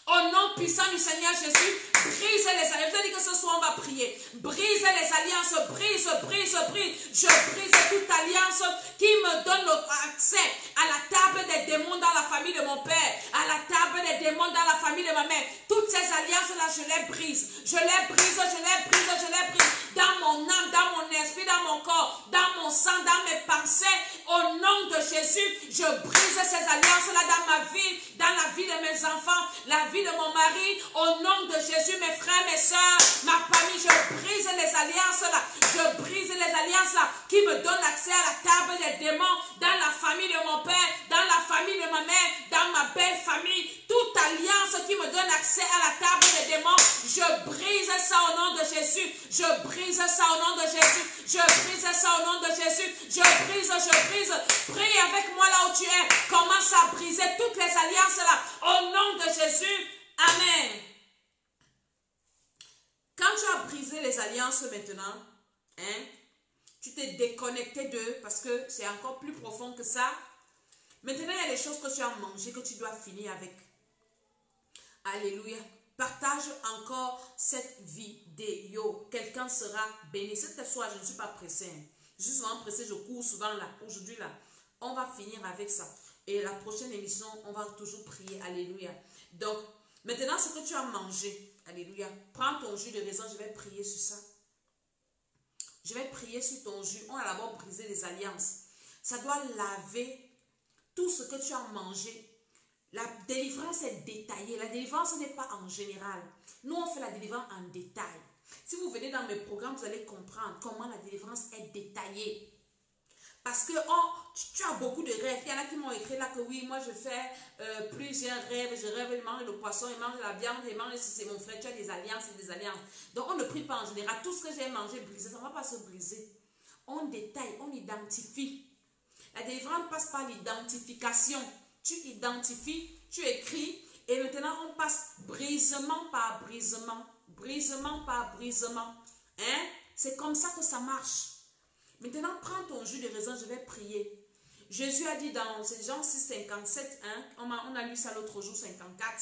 Au nom puissant du Seigneur Jésus, brise les alliances. Je vous ai dit que ce soir on va prier. Brise les alliances, brise, brise, brise. Je brise toute alliance qui me donne accès à la table des démons dans la famille de mon père, à la table des démons dans la famille de ma mère. Toutes ces alliances-là, je les brise. Je les brise, je les brise, je les brise. Dans mon âme, dans mon esprit, dans mon corps, dans mon sang, dans mes pensées. Au nom de Jésus, je brise ces alliances-là dans ma vie, dans la vie de mes enfants, la vie de mon mari. Au nom de Jésus, mes frères, mes soeurs, ma famille, je brise les alliances-là. Je brise les alliances-là qui me donnent accès à la table des démons dans la famille de mon père, dans la famille de ma mère, dans ma belle famille. Toute alliance qui me donne accès à la table des démons, je brise ça au nom de Jésus. Je brise ça au nom de Jésus. Je brise ça au nom de Jésus. Je brise, je brise. Prie avec moi là où tu es. Commence à briser toutes les alliances là. Au nom de Jésus. Amen. Quand tu as brisé les alliances maintenant, hein, tu t'es déconnecté d'eux parce que c'est encore plus profond que ça. Maintenant, il y a des choses que tu as mangées que tu dois finir avec. Alléluia. Partage encore cette vidéo. Quelqu'un sera béni. Cette soir, je ne suis pas pressée. Je suis souvent pressée, je cours souvent là. Aujourd'hui, là, on va finir avec ça. Et la prochaine émission, on va toujours prier. Alléluia. Donc, maintenant, ce que tu as mangé, alléluia, prends ton jus de raisin, je vais prier sur ça. Je vais prier sur ton jus. On a d'abord brisé les alliances. Ça doit laver tout ce que tu as mangé. La délivrance est détaillée. La délivrance n'est pas en général. Nous, on fait la délivrance en détail. Si vous venez dans mes programmes, vous allez comprendre comment la délivrance est détaillée. Parce que tu as beaucoup de rêves. Il y en a qui m'ont écrit là que oui, moi je fais plusieurs rêves. Je rêve, il mange le poisson, il mange la viande, il mange si c'est mon frère. Tu as des alliances et des alliances. Donc on ne prie pas en général. Tout ce que j'ai mangé brisé, ça ne va pas se briser. On détaille, on identifie. La délivrance passe par l'identification. Tu identifies, tu écris et maintenant on passe brisement par brisement. Brisement par brisement. Hein? C'est comme ça que ça marche. Maintenant, prends ton jus de raisin, je vais prier. Jésus a dit dans Jean 6, 57, hein, on a lu ça l'autre jour, 54.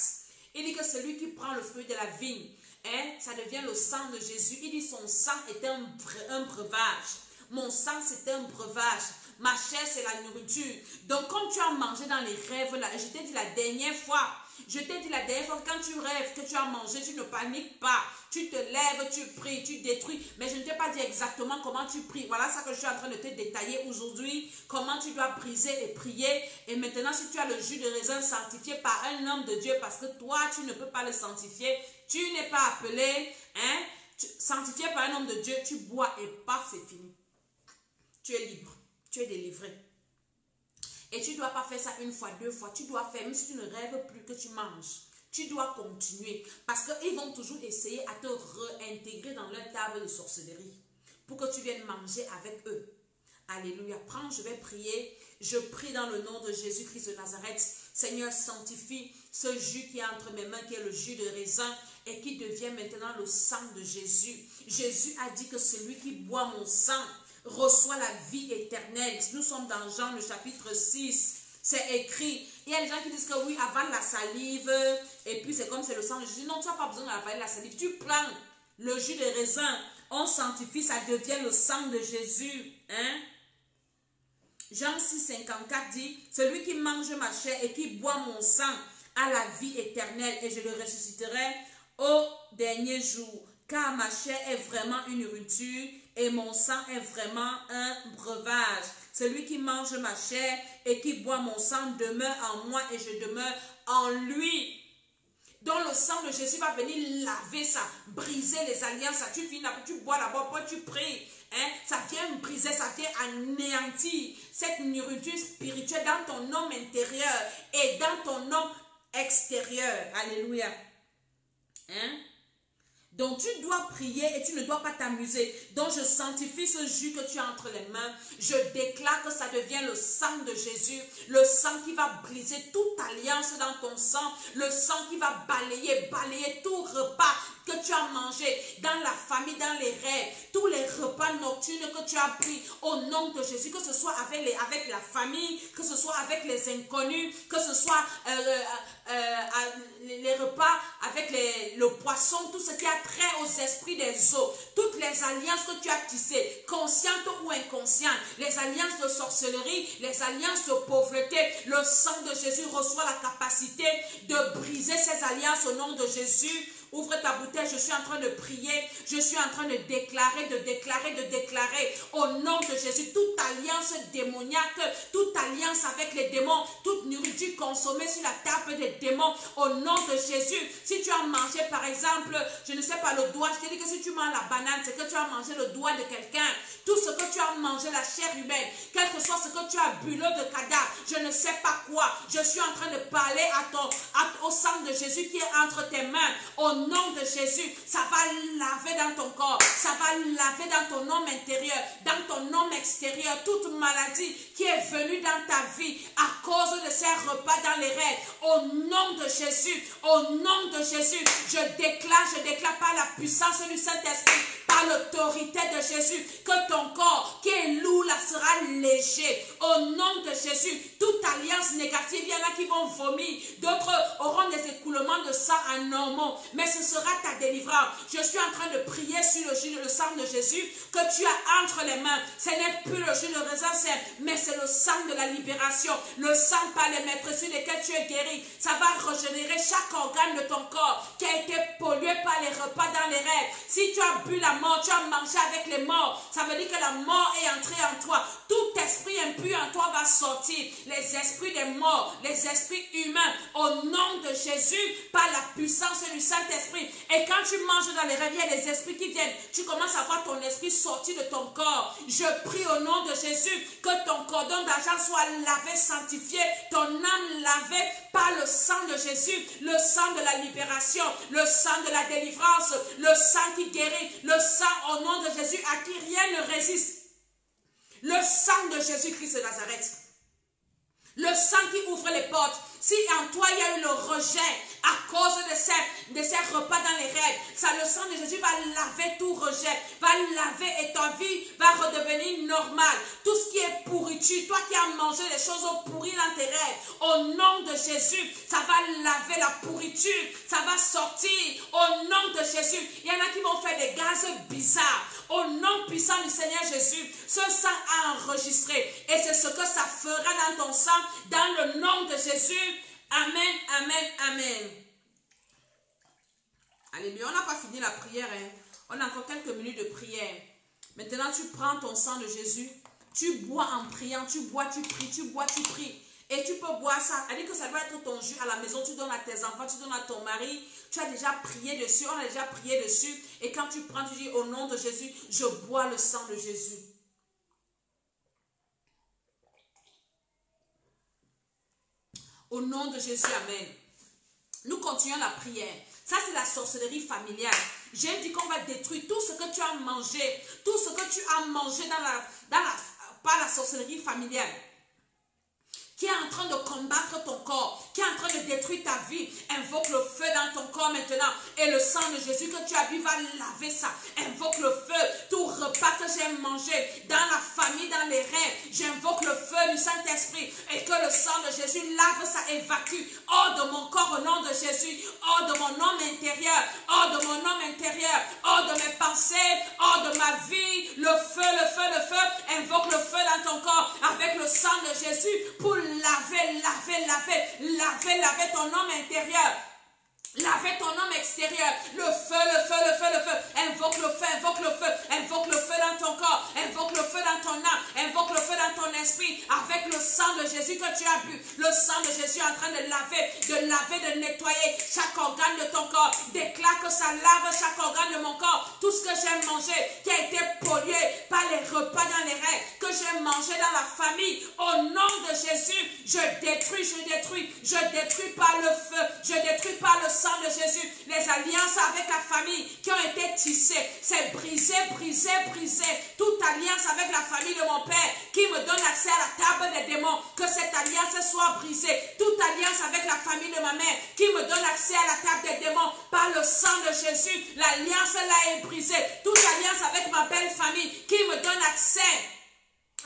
Il dit que celui qui prend le fruit de la vigne, hein, ça devient le sang de Jésus. Il dit son sang est un breuvage. Mon sang, c'est un breuvage. Ma chair, c'est la nourriture. Donc, comme tu as mangé dans les rêves, là, je t'ai dit la dernière fois, quand tu rêves, que tu as mangé, tu ne paniques pas. Tu te lèves, tu pries, tu détruis. Mais je ne t'ai pas dit exactement comment tu pries. Voilà ça que je suis en train de te détailler aujourd'hui. Comment tu dois briser et prier. Et maintenant, si tu as le jus de raisin sanctifié par un homme de Dieu, parce que toi, tu ne peux pas le sanctifier. Tu n'es pas appelé, hein, sanctifié par un homme de Dieu. Tu bois et paf, c'est fini. Tu es libre. Tu es délivré. Et tu ne dois pas faire ça une fois, deux fois. Tu dois faire, même si tu ne rêves plus que tu manges. Tu dois continuer. Parce qu'ils vont toujours essayer à te réintégrer dans leur table de sorcellerie. Pour que tu viennes manger avec eux. Alléluia. Prends, je vais prier. Je prie dans le nom de Jésus-Christ de Nazareth. Seigneur, sanctifie ce jus qui est entre mes mains, qui est le jus de raisin et qui devient maintenant le sang de Jésus. Jésus a dit que celui qui boit mon sang reçoit la vie éternelle. Nous sommes dans Jean le chapitre 6. C'est écrit. Il y a des gens qui disent que oui, avale la salive et puis c'est comme c'est le sang de Jésus. Non, tu n'as pas besoin d'avaler la salive. Tu prends le jus de raisin, on sanctifie, ça devient le sang de Jésus. Hein? Jean 6, 54 dit, celui qui mange ma chair et qui boit mon sang a la vie éternelle et je le ressusciterai au dernier jour. car ma chair est vraiment une nourriture et mon sang est vraiment un breuvage. Celui qui mange ma chair et qui boit mon sang demeure en moi et je demeure en lui. Donc le sang de Jésus va venir laver ça, briser les alliances. Tu viens, tu bois d'abord, puis tu pries. Hein? Ça vient briser, ça vient anéantir cette nourriture spirituelle dans ton homme intérieur et dans ton homme extérieur. Alléluia. Hein? Donc tu dois prier et tu ne dois pas t'amuser. Donc je sanctifie ce jus que tu as entre les mains. Je déclare que ça devient le sang de Jésus. Le sang qui va briser toute alliance dans ton sang. Le sang qui va balayer tout repas que tu as mangé dans la famille, dans les rêves. Tous les repas nocturnes que tu as pris au nom de Jésus. Que ce soit avec la famille, que ce soit avec les inconnus, que ce soit les repas avec le poisson, tout ce qui a trait aux esprits des eaux, toutes les alliances que tu as tissées, conscientes ou inconscientes, les alliances de sorcellerie, les alliances de pauvreté, le sang de Jésus reçoit la capacité de briser ces alliances au nom de Jésus. Ouvre ta bouteille, je suis en train de prier, je suis en train de déclarer au nom de Jésus toute alliance démoniaque, toute alliance avec les démons, toute nourriture consommée sur la table des démons au nom de Jésus. Si tu as mangé par exemple, je ne sais pas, le doigt, je te dis que si tu manges la banane, c'est que tu as mangé le doigt de quelqu'un. Tout ce que tu as mangé, la chair humaine, quel que soit ce que tu as bu, l'eau de cadavre, je ne sais pas quoi, je suis en train de parler au sang de Jésus qui est entre tes mains. Au nom de Jésus, ça va laver dans ton corps, ça va laver dans ton homme intérieur, dans ton homme extérieur, toute maladie qui est venue dans ta vie à cause de ces repas dans les rêves. Au nom de Jésus, je déclare par la puissance du Saint-Esprit, par l'autorité de Jésus, que ton corps qui est lourd là sera léger. Au nom de Jésus, toute alliance négative, il y en a qui vont vomir, d'autres auront des écoulements de sang anormaux, mais ce sera ta délivrance. Je suis en train de prier sur le sang de Jésus que tu as entre les mains. Ce n'est plus le jus de raisin sec, mais c'est le sang de la libération, le sang par les maîtres sur lesquels tu es guéri. Ça va régénérer chaque organe de ton corps qui a été pollué par les repas dans les rêves. Si tu as bu la mort, tu as mangé avec les morts, ça veut dire que la mort est entrée en toi. Tout esprit impur en toi va sortir. Les esprits des morts, les esprits humains, au nom de Jésus, par la puissance du Saint-Esprit. Et quand tu manges dans les rêves, il y a des esprits qui viennent. Tu commences à voir ton esprit sortir de ton corps. Je prie au nom de Jésus que ton cordon d'argent soit lavé, sanctifié, ton âme lavée par le sang de Jésus, le sang de la libération, le sang de la délivrance, le sang qui guérit, le sang au nom de Jésus à qui rien ne résiste. Le sang de Jésus-Christ de Nazareth. Le sang qui ouvre les portes. Si en toi il y a eu le rejet à cause de ces repas dans les rêves, ça, le sang de Jésus va laver tout rejet, va laver et ta vie va redevenir normale. Tout ce qui est pourriture, toi qui as mangé les choses pourries dans tes rêves, au nom de Jésus, ça va laver la pourriture, ça va sortir au nom de Jésus. Il y en a qui vont faire des gaz bizarres. Au nom puissant du Seigneur Jésus, ce sang a enregistré et c'est ce que ça fera dans ton sang, dans le nom de Jésus. Amen, amen, amen. Alléluia. On n'a pas fini la prière. Hein. On a encore quelques minutes de prière. Maintenant, tu prends ton sang de Jésus. Tu bois en priant. Tu bois, tu pries. Tu bois, tu pries. Et tu peux boire ça. Elle dit que ça doit être ton jus à la maison. Tu donnes à tes enfants. Tu donnes à ton mari. Tu as déjà prié dessus. On a déjà prié dessus. Et quand tu prends, tu dis au nom de Jésus, je bois le sang de Jésus. Au nom de Jésus, amen. Nous continuons la prière. Ça, c'est la sorcellerie familiale. J'ai dit qu'on va détruire tout ce que tu as mangé. Tout ce que tu as mangé par la sorcellerie familiale. Qui est en train de combattre ton corps, qui est en train de détruire ta vie. Invoque le feu dans ton corps maintenant. Et le sang de Jésus que tu as bu va laver ça. Invoque le feu. Tout repas que j'ai mangé dans la famille, dans les rêves, j'invoque le feu du Saint-Esprit. Et que le sang de Jésus lave ça, évacue. Hors de mon corps au nom de Jésus. Hors de mon homme intérieur. Hors de mon homme intérieur. Hors de mes pensées. Hors de ma vie. Le feu, le feu, le feu. Invoque le feu dans ton corps avec le sang de Jésus pour laver ton homme intérieur. Lavez ton homme extérieur. Le feu, le feu, le feu, le feu. Invoque le feu, invoque le feu. Invoque le feu dans ton corps. Invoque le feu dans ton âme. Invoque le feu dans ton esprit. Avec le sang de Jésus que tu as bu. Le sang de Jésus est en train de laver, de nettoyer chaque organe de ton corps. Déclare que ça lave chaque organe de mon corps. Tout ce que j'ai mangé qui a été pollué par les repas dans les règles. Que j'ai mangé dans la famille. Au nom de Jésus, je détruis par le feu. Je détruis par le sang de Jésus, les alliances avec la famille qui ont été tissées, c'est brisé. Toute alliance avec la famille de mon père qui me donne accès à la table des démons, que cette alliance soit brisée. Toute alliance avec la famille de ma mère qui me donne accès à la table des démons, par le sang de Jésus, l'alliance là est brisée. Toute alliance avec ma belle famille qui me donne accès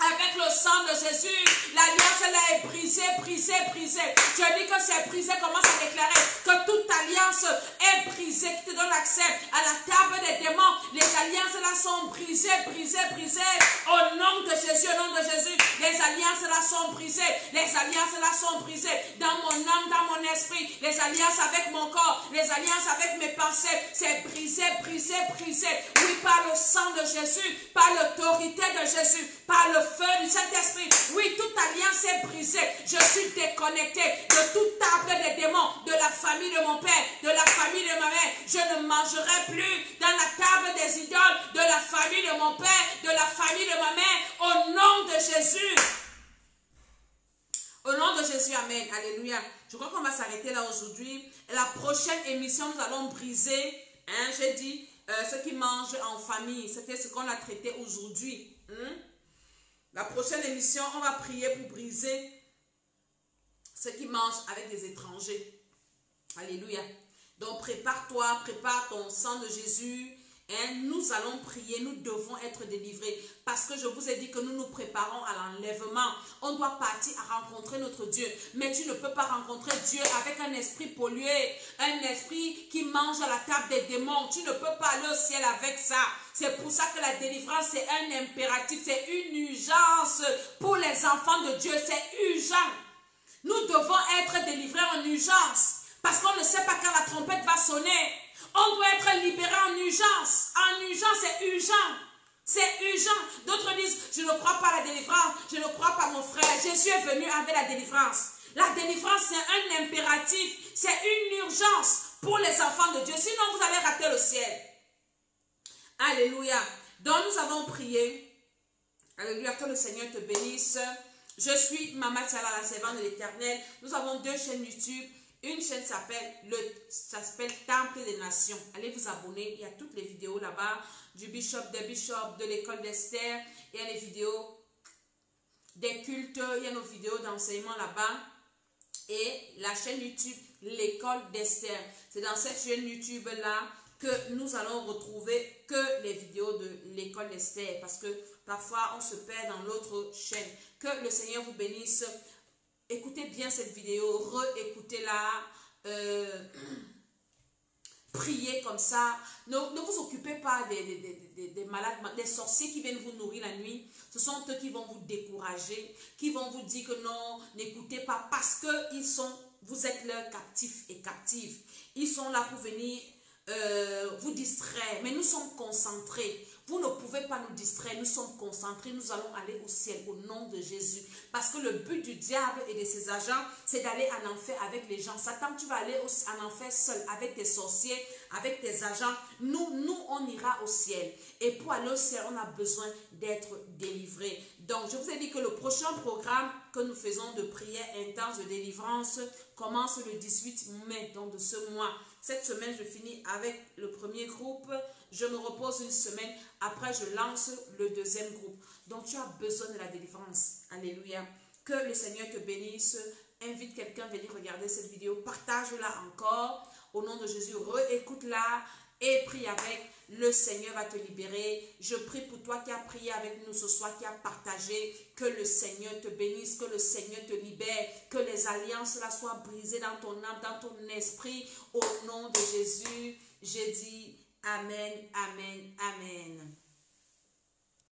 avec le sang de Jésus, l'alliance là est brisée. Je dis que c'est brisé, commence à déclarer que toute alliance est brisée qui te donne accès à la table des démons. Les alliances là sont brisées. Au nom de Jésus, les alliances là sont brisées. Dans mon âme, dans mon esprit, les alliances avec mon corps, les alliances avec mes pensées, c'est brisé. Oui, par le sang de Jésus, par l'autorité de Jésus, par le feu du Saint-Esprit. Oui, toute alliance est brisée. Je suis déconnecté de toute table des démons, de la famille de mon père, de la famille de ma mère. Je ne mangerai plus dans la table des idoles de la famille de mon père, de la famille de ma mère, au nom de Jésus. Au nom de Jésus, amen. Alléluia. Je crois qu'on va s'arrêter là aujourd'hui. La prochaine émission, nous allons briser, j'ai dit, ceux qui mangent en famille. C'était ce qu'on a traité aujourd'hui. La prochaine émission, on va prier pour briser ceux qui mangent avec des étrangers. Alléluia. Donc prépare-toi, prépare ton sang de Jésus. Nous allons prier, nous devons être délivrés. Parce que je vous ai dit que nous nous préparons à l'enlèvement. On doit partir à rencontrer notre Dieu. Mais tu ne peux pas rencontrer Dieu avec un esprit pollué. Un esprit qui mange à la table des démons. Tu ne peux pas aller au ciel avec ça. C'est pour ça que la délivrance, c'est un impératif. C'est une urgence pour les enfants de Dieu. C'est urgent. Nous devons être délivrés en urgence. Parce qu'on ne sait pas quand la trompette va sonner. On doit être libéré en urgence. En urgence, c'est urgent. C'est urgent. D'autres disent, je ne crois pas à la délivrance. Je ne crois pas mon frère. Jésus est venu avec la délivrance. La délivrance, c'est un impératif. C'est une urgence pour les enfants de Dieu. Sinon, vous allez rater le ciel. Alléluia. Donc, nous avons prié. Alléluia. Que le Seigneur te bénisse. Je suis Maman Tiala, la servante de l'Éternel. Nous avons 2 chaînes YouTube. Une chaîne s'appelle Temple des Nations. Allez vous abonner. Il y a toutes les vidéos là-bas. Du bishop, des bishops, de l'école d'Esther. Il y a les vidéos des cultes. Il y a nos vidéos d'enseignement là-bas. Et la chaîne YouTube, l'école d'Esther. C'est dans cette chaîne YouTube-là que nous allons retrouver que les vidéos de l'école d'Esther. Parce que parfois, on se perd dans l'autre chaîne. Que le Seigneur vous bénisse. Écoutez bien cette vidéo, réécoutez-la, priez comme ça. Ne vous occupez pas des malades, des sorciers qui viennent vous nourrir la nuit. Ce sont eux qui vont vous décourager, qui vont vous dire que non, n'écoutez pas parce que vous êtes leurs captifs et captives. Ils sont là pour venir vous distraire, mais nous sommes concentrés. Vous ne pouvez pas nous distraire, nous sommes concentrés, nous allons aller au ciel au nom de Jésus. Parce que le but du diable et de ses agents, c'est d'aller en enfer avec les gens. Satan, tu vas aller en enfer seul avec tes sorciers, avec tes agents. Nous, on ira au ciel. Et pour aller au ciel, on a besoin d'être délivrés. Donc, je vous ai dit que le prochain programme que nous faisons de prière intense de délivrance commence le 18 mai, donc de ce mois. Cette semaine, je finis avec le premier groupe. Je me repose une semaine. Après, je lance le deuxième groupe. Donc, tu as besoin de la délivrance. Alléluia. Que le Seigneur te bénisse. Invite quelqu'un à venir regarder cette vidéo. Partage-la encore. Au nom de Jésus, réécoute-la et prie avec. Le Seigneur va te libérer. Je prie pour toi qui as prié avec nous ce soir, qui a partagé. Que le Seigneur te bénisse, que le Seigneur te libère. Que les alliances là soient brisées dans ton âme, dans ton esprit. Au nom de Jésus, j'ai dit Amen, Amen, Amen.